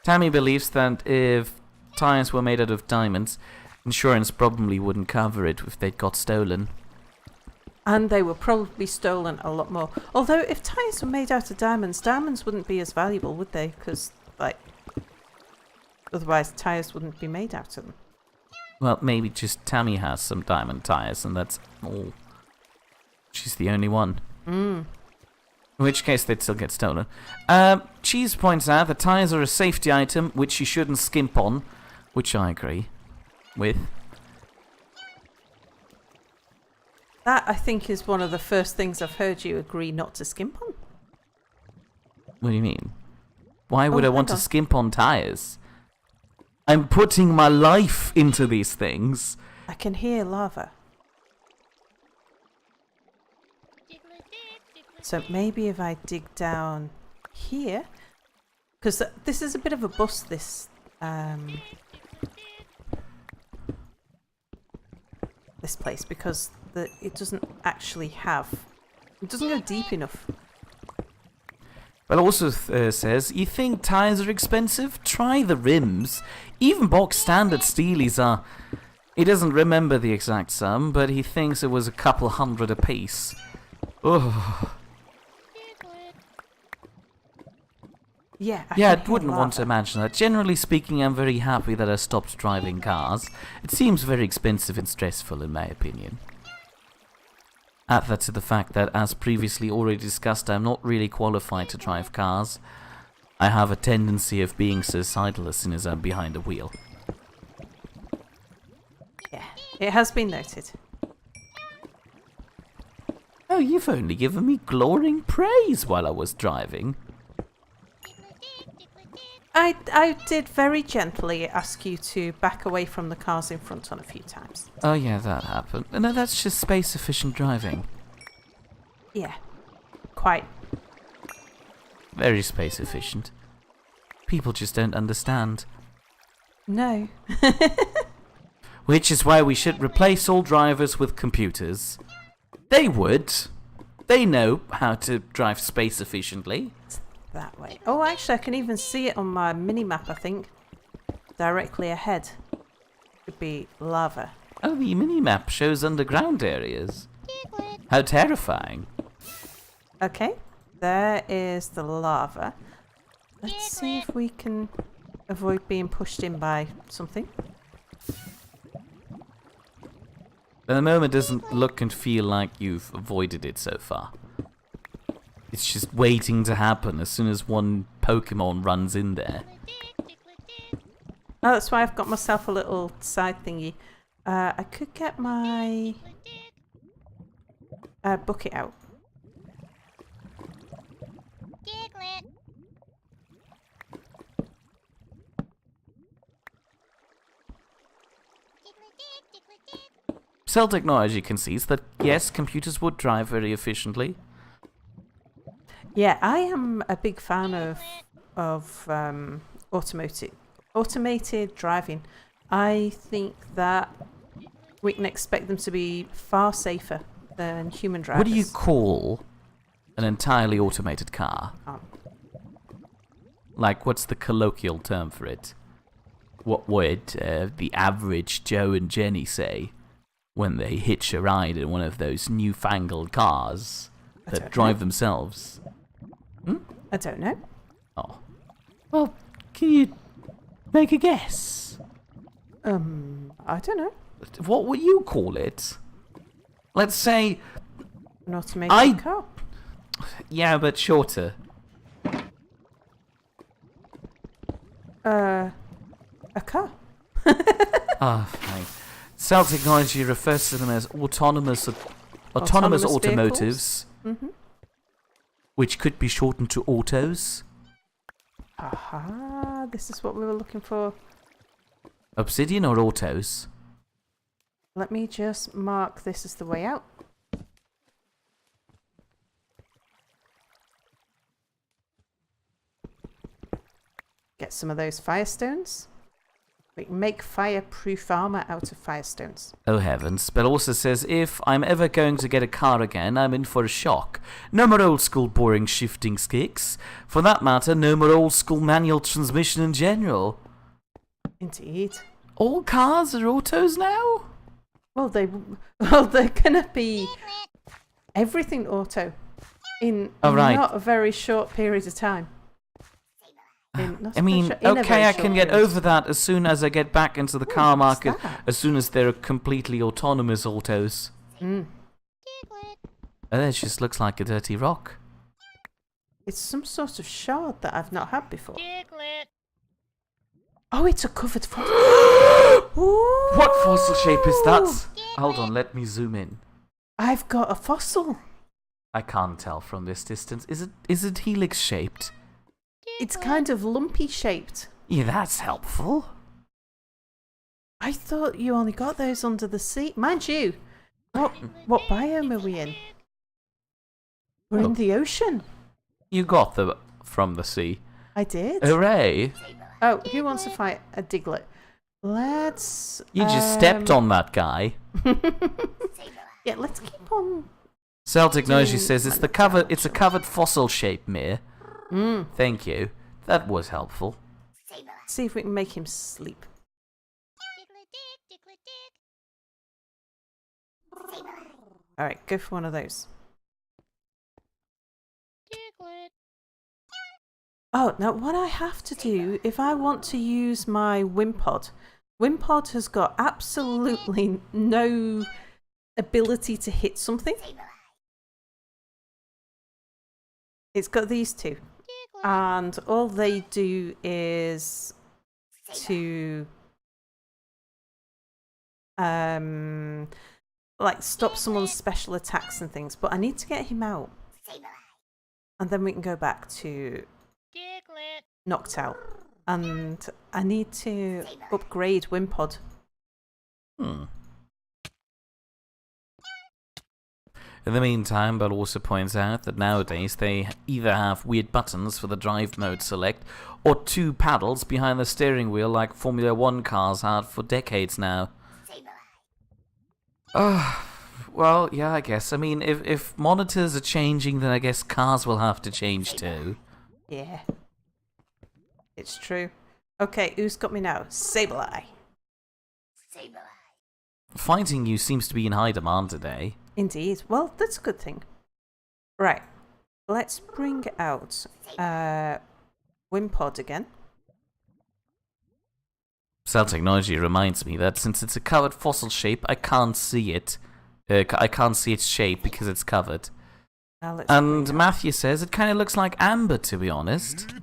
Tammy believes that if tires were made out of diamonds, insurance probably wouldn't cover it if they'd got stolen. And they were probably stolen a lot more. Although, if tires were made out of diamonds, diamonds wouldn't be as valuable, would they? Because, like, otherwise tires wouldn't be made out of them. Well, maybe just Tammy has some diamond tires, and that's all. She's the only one. In which case, they'd still get stolen. Cheese points out that tires are a safety item, which you shouldn't skimp on, which I agree with. That, I think, is one of the first things I've heard you agree not to skimp on. What do you mean? Why would I want to hang on. skimp on tires? I'm putting my life into these things. I can hear lava. So maybe if I dig down here, because this is a bit of a bust, this this place, because it doesn't actually have, it doesn't go deep enough. But also says, you think tires are expensive? Try the rims. Even box standard steelies are. He doesn't remember the exact sum, but he thinks it was a couple hundred apiece. Ugh. Yeah, I wouldn't want to imagine that. Generally speaking, I'm very happy that I stopped driving cars. It seems very expensive and stressful, in my opinion. Add that to the fact that, as previously already discussed, I'm not really qualified to drive cars. I have a tendency of being suicidal as soon as I'm behind a wheel. Yeah, it has been noted. Oh, you've only given me glowing praise while I was driving. I did very gently ask you to back away from the cars in front on a few times. Oh yeah, that happened. No, that's just space-efficient driving. Yeah, quite. Very space-efficient. People just don't understand. No. Which is why we should replace all drivers with computers. They would. They know how to drive space-efficiently. That way. Oh, actually, I can even see it on my mini-map, I think. Directly ahead. Could be lava. Oh, the mini-map shows underground areas. How terrifying. Okay, there is the lava. Let's see if we can avoid being pushed in by something. At the moment, it doesn't look and feel like you've avoided it so far. It's just waiting to happen as soon as one Pokemon runs in there. Oh, that's why I've got myself a little side thingy. I could get my bucket out. Cell Technology concedes that, yes, computers would drive very efficiently. Yeah, I am a big fan of automated driving. I think that we can expect them to be far safer than human drivers. What do you call an entirely automated car? Oh. Like, what's the colloquial term for it? What would the average Joe and Jenny say when they hitch a ride in one of those newfangled cars that drive themselves? I don't know. Oh. Well, can you make a guess? I don't know. What would you call it? Let's say... An automated car. Yeah, but shorter. A car. Fine. Cell Technology refers to them as autonomous automotives, which could be shortened to autos. Aha, this is what we were looking for. Obsidian or autos? Let me just mark this as the way out. Get some of those firestones. We can make fireproof armor out of firestones. Oh heavens. But also says, if I'm ever going to get a car again, I'm in for a shock. No more old school boring shifting kicks. For that matter, no more old school manual transmission in general. Indeed. All cars are autos now? Well, they're gonna be everything auto in not a very short period of time. I mean, okay, I can get over that as soon as I get back into the car market, as soon as they're completely autonomous autos. Mm. Oh, that just looks like a dirty rock. It's some sort of shard that I've not had before. Oh, it's a covered fossil. What fossil shape is that? Hold on, let me zoom in. I've got a fossil. I can't tell from this distance. Is it helix shaped? It's kind of lumpy shaped. Yeah, that's helpful. I thought you only got those under the sea. Mind you, what biome are we in? We're in the ocean. You got them from the sea. I did. Hooray! Oh, who wants to fight a Diglett? Let's... You just stepped on that guy. Yeah, let's keep on... Celtic Noji says it's a covered fossil shape, Mir. Mm. Thank you. That was helpful. See if we can make him sleep. Alright, go for one of those. Oh, now what I have to do, if I want to use my Wimpod, Wimpod has got absolutely no ability to hit something. It's got these two. And all they do is to like stop someone's special attacks and things. But I need to get him out. And then we can go back to Noctowl. And I need to upgrade Wimpod. In the meantime, Bell also points out that nowadays they either have weird buttons for the drive mode select, or two paddles behind the steering wheel like Formula 1 cars had for decades now. Well, yeah, I guess. I mean, if monitors are changing, then I guess cars will have to change too. Yeah. It's true. Okay, who's got me now? Sableye. Fighting you seems to be in high demand today. Indeed. Well, that's a good thing. Right. Let's bring out Wimpod again. Cell Technology reminds me that since it's a covered fossil shape, I can't see it. I can't see its shape because it's covered. And Matthew says it kind of looks like amber, to be honest.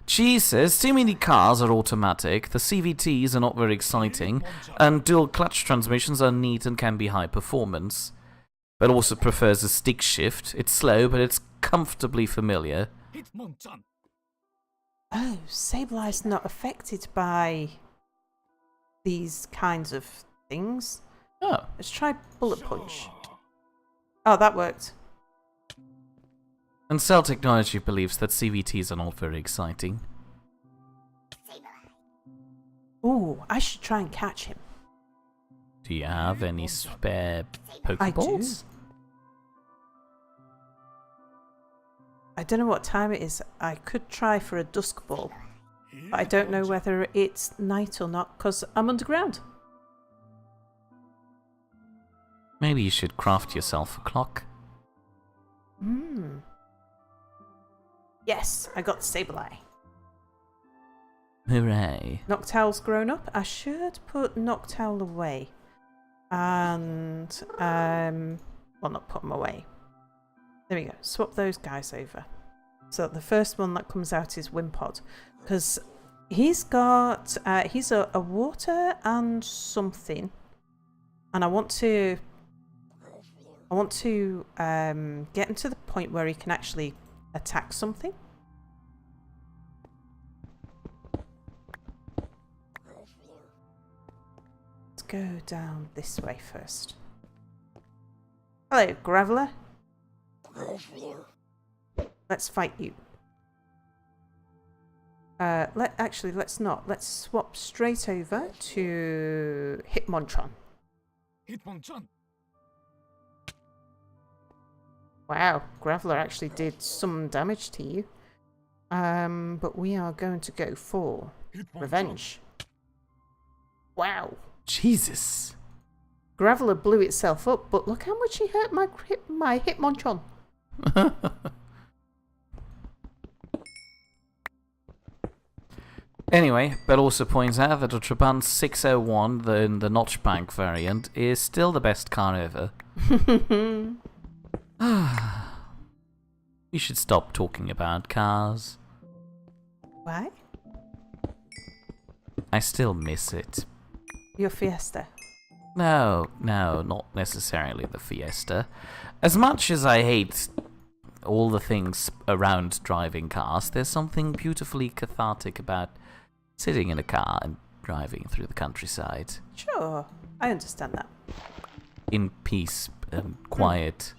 She says too many cars are automatic, the CVTs are not very exciting, and dual clutch transmissions are neat and can be high performance. But also prefers a stick shift. It's slow, but it's comfortably familiar. Oh, Sableye's not affected by these kinds of things. Oh. Let's try Bullet Punch. Oh, that worked. And Cell Technology believes that CVTs are not very exciting. Ooh, I should try and catch him. Do you have any spare Pokeballs? I do. I don't know what time it is. I could try for a Dusk Ball. But I don't know whether it's night or not, because I'm underground. Maybe you should craft yourself a clock. Hmm. Yes, I got Sableye. Hooray. Noctowl's grown up. I should put Noctowl away. And, well, not put him away. There we go. Swap those guys over. So the first one that comes out is Wimpod. Because he's got, he's a water and something. And I want to get him to the point where he can actually attack something. Let's go down this way first. Hello, Graveler. Let's fight you. Let's not. Let's swap straight over to Hitmonchan. Hitmonchan. Wow, Graveler actually did some damage to you. But we are going to go for Revenge. Wow. Jesus. Graveler blew itself up, but look how much he hurt my Hitmonchan. Anyway, Bell also points out that a Trabant 601, the Notchbank variant, is still the best car ever. We should stop talking about cars. Why? I still miss it. Your Fiesta. No, not necessarily the Fiesta. As much as I hate all the things around driving cars, there's something beautifully cathartic about sitting in a car and driving through the countryside. Sure, I understand that. In peace and quiet,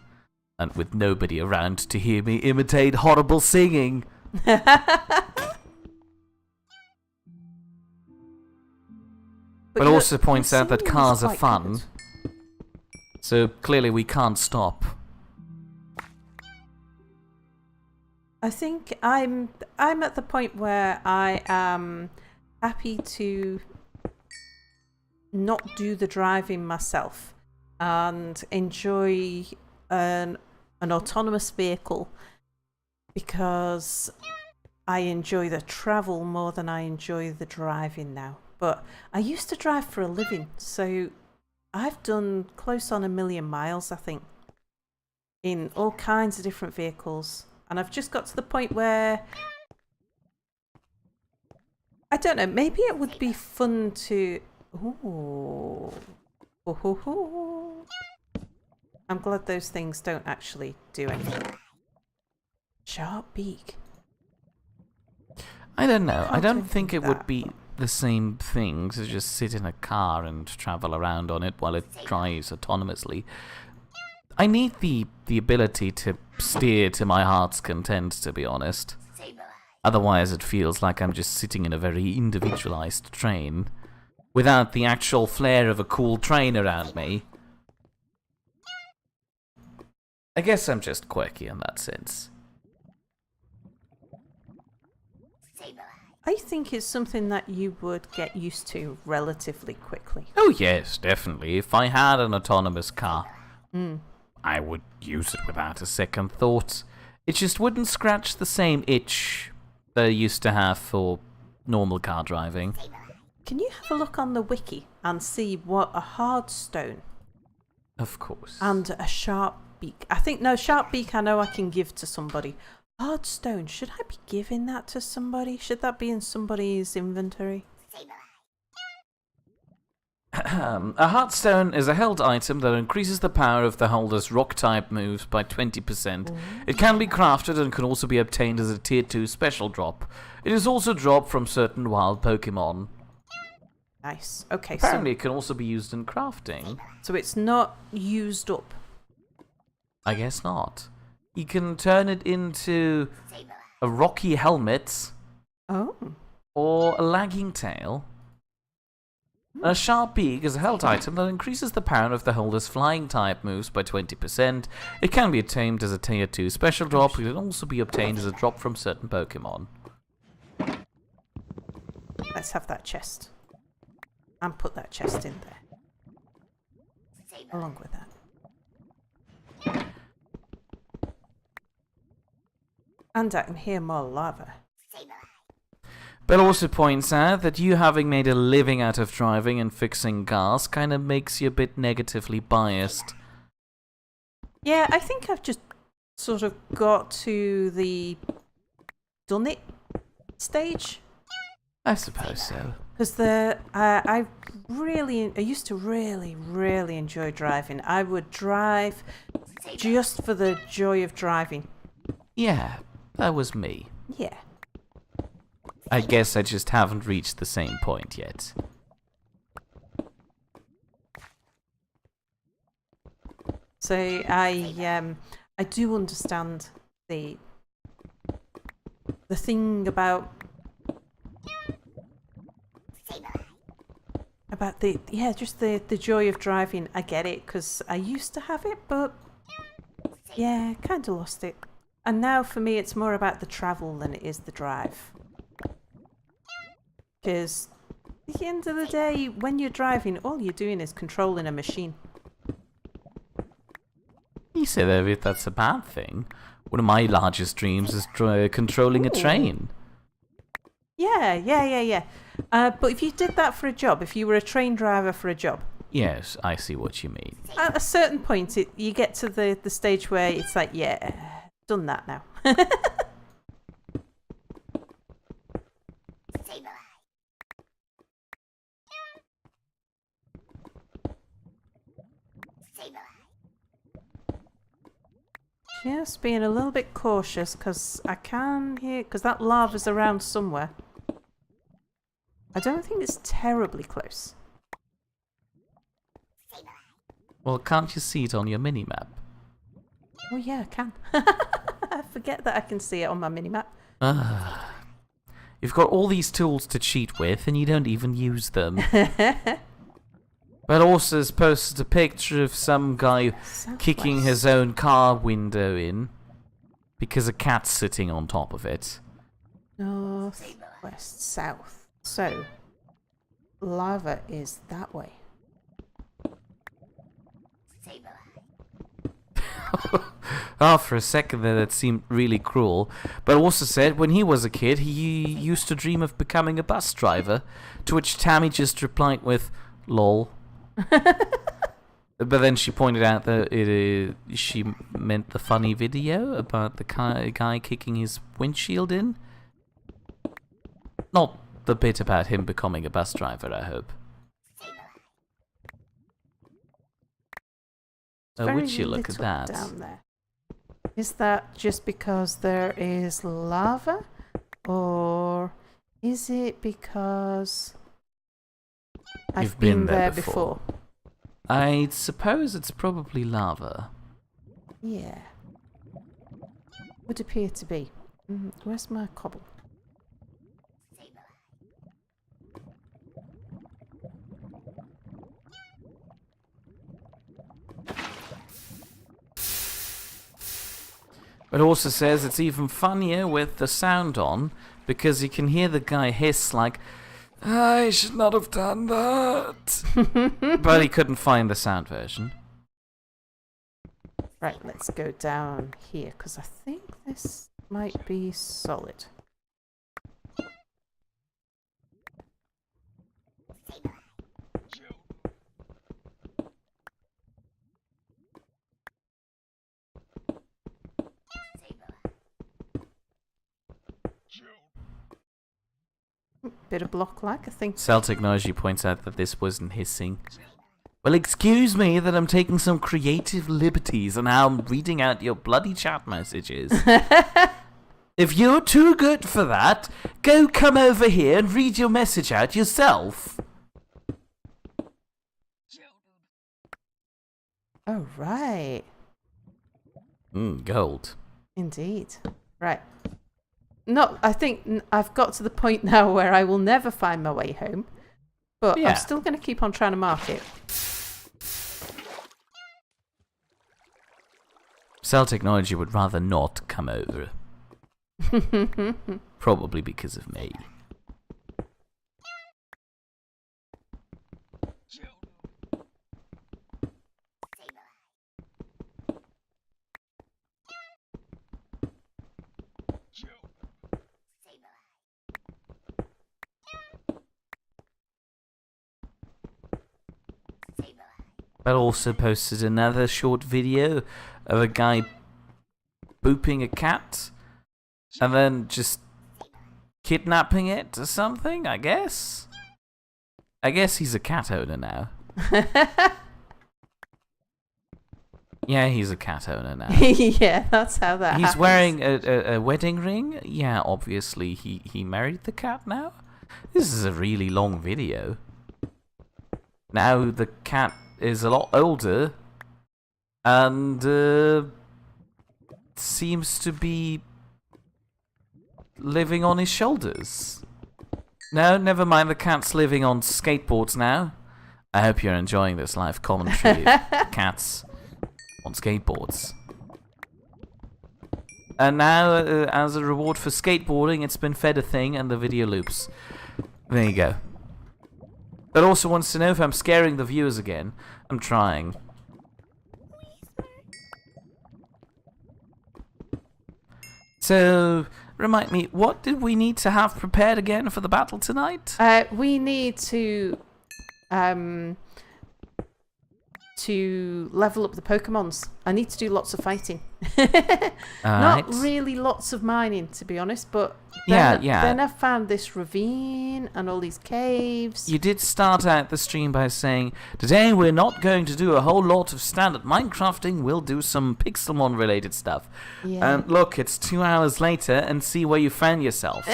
and with nobody around to hear me imitate horrible singing. But also points out that cars are fun, so clearly we can't stop. I think I'm at the point where I am happy to not do the driving myself and enjoy an autonomous vehicle, because I enjoy the travel more than I enjoy the driving now. But I used to drive for a living, so I've done close on 1 million miles, I think, in all kinds of different vehicles. And I've just got to the point where, I don't know, maybe it would be fun to... Ooh. I'm glad those things don't actually do anything. Sharp beak. I don't know. I don't think it would be the same thing to just sit in a car and travel around on it while it drives autonomously. I need the ability to steer to my heart's content, to be honest. Otherwise it feels like I'm just sitting in a very individualized train without the actual flair of a cool train around me. I guess I'm just quirky in that sense. I think it's something that you would get used to relatively quickly. Oh yes, definitely. If I had an autonomous car, I would use it without a second thought. It just wouldn't scratch the same itch that I used to have for normal car driving. Can you have a look on the wiki and see what a hard stone Of course. and a sharp beak... I think, no, sharp beak I know I can give to somebody. Hard stone, should I be giving that to somebody? Should that be in somebody's inventory? A heartstone is a held item that increases the power of the holder's rock-type moves by 20%. It can be crafted and can also be obtained as a Tier 2 special drop. It is also dropped from certain wild Pokemon. Nice. Okay, Apparently it can also be used in crafting. so it's not used up. I guess not. You can turn it into a rocky helmet Oh. or a lagging tail. A sharp beak is a held item that increases the power of the holder's flying type moves by 20%. It can be obtained as a Tier 2 special drop. It can also be obtained as a drop from certain Pokemon. Let's have that chest. And put that chest in there. Along with that. And I can hear more lava. Bell also points out that you having made a living out of driving and fixing cars kind of makes you a bit negatively biased. Yeah, I think I've just sort of got to the done it stage. I suppose so. Because I used to really enjoy driving. I would drive just for the joy of driving. Yeah, that was me. Yeah. I guess I just haven't reached the same point yet. So I do understand the thing about about just the joy of driving. I get it, because I used to have it, but yeah, kind of lost it. And now for me, it's more about the travel than it is the drive. Because at the end of the day, when you're driving, all you're doing is controlling a machine. You say that that's a bad thing. One of my largest dreams is controlling a train. Yeah. But if you did that for a job, if you were a train driver for a job. Yes, I see what you mean. At a certain point, you get to the stage where it's like, yeah, done that now. Just being a little bit cautious because I can hear, because that lava's around somewhere. I don't think it's terribly close. Well, can't you see it on your minimap? Oh yeah, I can. I forget that I can see it on my minimap. You've got all these tools to cheat with and you don't even use them. But also has posted a picture of some guy kicking his own car window in because a cat's sitting on top of it. North, west, south. So, lava is that way. For a second there, that seemed really cruel. But also said when he was a kid, he used to dream of becoming a bus driver, to which Tammy just replied with, lol. But then she pointed out that she meant the funny video about the guy kicking his windshield in. Not the bit about him becoming a bus driver, I hope. Would you look at that? Down there. Is that just because there is lava? Or is it because I've been there before? I suppose it's probably lava. Yeah. Would appear to be. Where's my cobble? It also says it's even funnier with the sound on, because you can hear the guy hiss like, I should not have done that. But he couldn't find the sound version. Right, let's go down here, because I think this might be solid. Bit of block lag, I think. Cell-Technology points out that this wasn't hissing. Well, excuse me that I'm taking some creative liberties and how I'm reading out your bloody chat messages. If you're too good for that, come over here and read your message out yourself. Oh, right. Gold. Indeed. Right. No, I think I've got to the point now where I will never find my way home. But yeah. I'm still going to keep on trying to mark it. Cell-Technology would rather not come over. Probably because of me. But also posted another short video of a guy booping a cat and then just kidnapping it or something, I guess. I guess he's a cat owner now. Yeah, he's a cat owner now. Yeah, that's how that happens. He's wearing a wedding ring. Yeah, obviously he married the cat now. This is a really long video. Now the cat is a lot older and seems to be living on his shoulders. No, never mind, the cat's living on skateboards now. I hope you're enjoying this live commentary of cats on skateboards. And now, as a reward for skateboarding, it's been fed a thing and the video loops. There you go. But also wants to know if I'm scaring the viewers again. I'm trying. So, remind me, what did we need to have prepared again for the battle tonight? We need to level up the Pokemons. I need to do lots of fighting. Not really lots of mining, to be honest, but then I found this ravine and all these caves. You did start out the stream by saying, today we're not going to do a whole lot of standard Minecrafting, we'll do some Pixelmon related stuff. Yeah. And look, it's 2 hours later and see where you found yourself.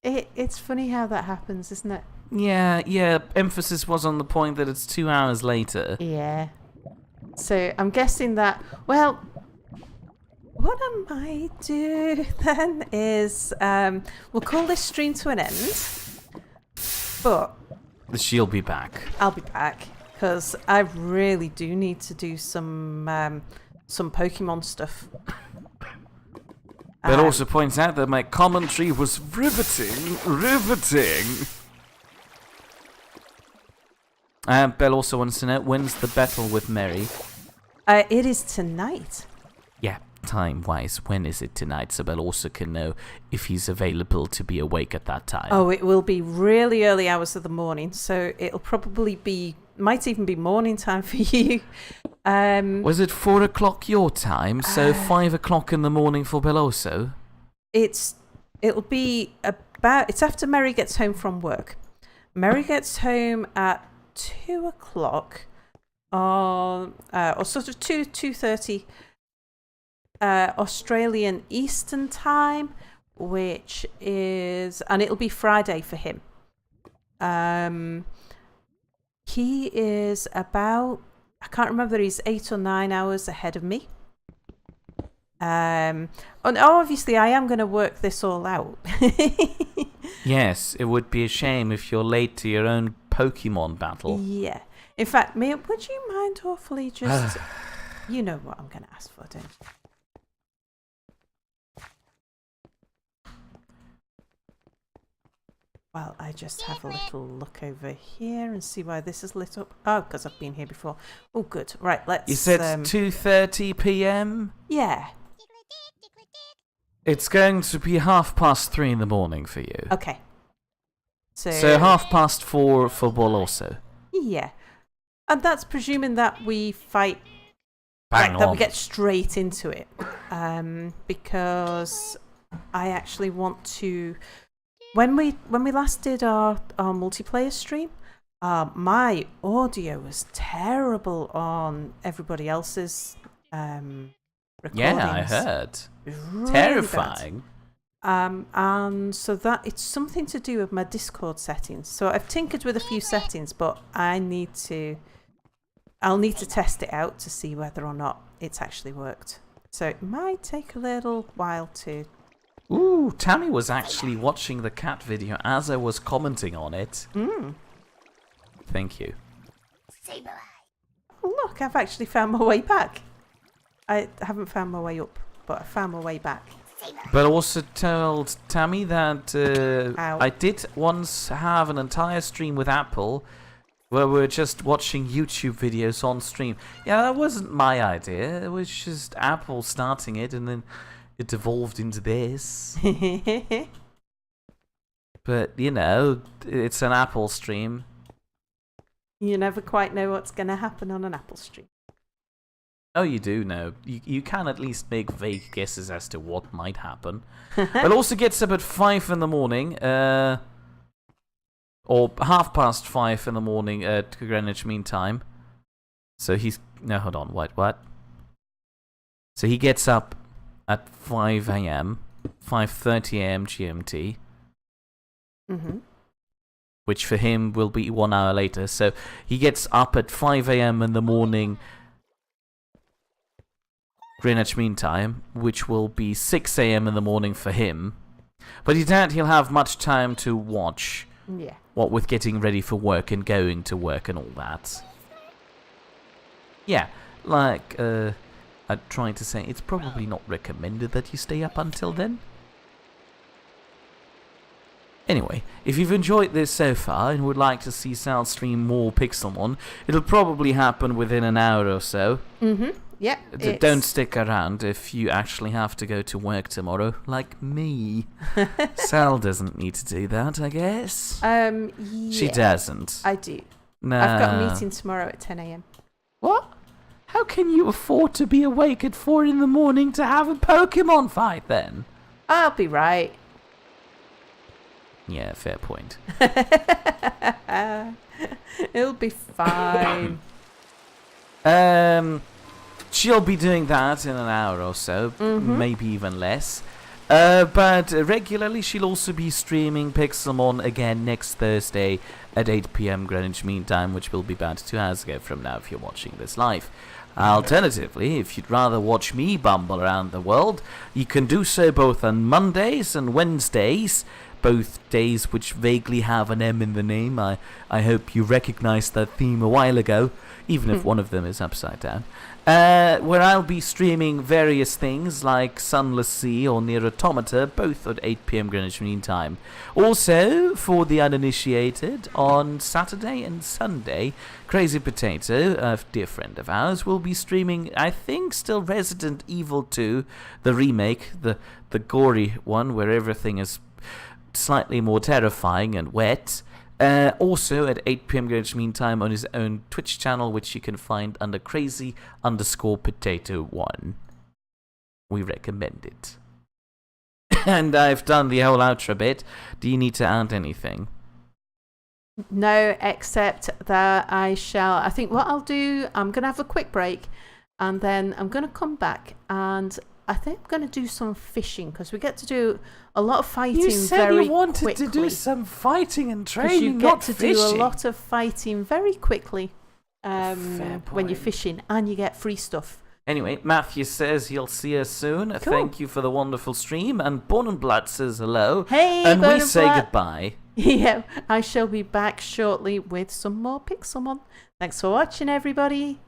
It's funny how that happens, isn't it? Yeah, emphasis was on the point that it's 2 hours later. Yeah. So I'm guessing that, well, what I might do then is we'll call this stream to an end, but She'll be back. I'll be back because I really do need to do some Pokemon stuff. But also points out that my commentary was riveting. Belle also wants to know, when's the battle with Mary? It is tonight. Yeah, time-wise, when is it tonight? So Belle also can know if he's available to be awake at that time. Oh, it will be really early hours of the morning, so it'll probably be, might even be morning time for you. Was it 4 o'clock your time? So 5 o'clock in the morning for Belle also? It'll be about, it's after Mary gets home from work. Mary gets home at 2 o'clock on, or sort of 2:30 Australian Eastern time, which is, and it'll be Friday for him. He is about, I can't remember, he's 8 or 9 hours ahead of me. And obviously I am going to work this all out. Yes, it would be a shame if you're late to your own Pokemon battle. Yeah. In fact, Mia, would you mind awfully just... you know what I'm going to ask for, don't you? Well, I just have a little look over here and see why this is lit up. Oh, because I've been here before. Oh, good. Right, let's... You said 2:30 p.m.? Yeah. It's going to be 3:30 in the morning for you. Okay. So 4:30 for Ball also. Yeah. And that's presuming that we fight... Bang that on. we get straight into it. Because I actually want to... When we last did our multiplayer stream, my audio was terrible on everybody else's recordings. Yeah, I heard. Really Terrifying. bad. And so that it's something to do with my Discord settings. So I've tinkered with a few settings, but I'll need to test it out to see whether or not it's actually worked. So it might take a little while to... Ooh, Tammy was actually watching the cat video as I was commenting on it. Thank you. Oh, look, I've actually found my way back. I haven't found my way up, but I found my way back. But also told Tammy that I did once have an entire stream with Apple where we were just watching YouTube videos on stream. Yeah, that wasn't my idea. It was just Apple starting it and then it evolved into this. But, you know, it's an Apple stream. You never quite know what's going to happen on an Apple stream. Oh, you do know. You can at least make vague guesses as to what might happen. But also gets up at 5 in the morning, or 5:30 in the morning at Greenwich Mean Time. So he's... No, hold on. What? So he gets up at 5 a.m., 5:30 a.m. GMT. Which for him will be 1 hour later. So he gets up at 5 a.m. in the morning... Greenwich Mean Time, which will be 6 a.m. in the morning for him. But he doubt he'll have much time to watch what with getting ready for work and going to work and all that. Yeah, like I'm trying to say, it's probably not recommended that you stay up until then. Anyway, if you've enjoyed this so far and would like to see Sal stream more Pixelmon, it'll probably happen within an hour or so. Yeah. Don't stick around if you actually have to go to work tomorrow, like me. Sal doesn't need to do that, I guess. Yeah, She doesn't. I do. Nah. I've got a meeting tomorrow at 10 a.m. What? How can you afford to be awake at 4 in the morning to have a Pokemon fight then? I'll be right. Yeah, fair point. It'll be fine. She'll be doing that in an hour or so, maybe even less. But regularly she'll also be streaming Pixelmon again next Thursday at 8 p.m. Greenwich Mean Time, which will be about 2 hours ago from now if you're watching this live. Alternatively, if you'd rather watch me bumble around the world, you can do so both on Mondays and Wednesdays, both days which vaguely have an M in the name. I hope you recognized that theme a while ago, even if one of them is upside down. Where I'll be streaming various things like Sunless Sea or Near Automata, both at 8 p.m. Greenwich Mean Time. Also, for the uninitiated, on Saturday and Sunday, Crazy Potato, a dear friend of ours, will be streaming, I think, still Resident Evil 2, the remake, the gory one where everything is slightly more terrifying and wet. Also at 8 p.m. Greenwich Mean Time on his own Twitch channel, which you can find under crazy_potato1. We recommend it. And I've done the whole outro bit. Do you need to add anything? No, except that I think what I'll do, I'm going to have a quick break, and then I'm going to come back, and I think I'm going to do some fishing, because we get to do a lot of fighting very quickly. You said you wanted to do some fighting and training, not fishing. You get to do a lot of fighting very quickly when you're fishing, and you get free stuff. Anyway, Matthew says he'll see us soon. Cool. Thank you for the wonderful stream. And Born and Blood says hello. Hey, and Born we and say Blood. goodbye. Yeah, I shall be back shortly with some more Pixelmon. Thanks for watching, everybody.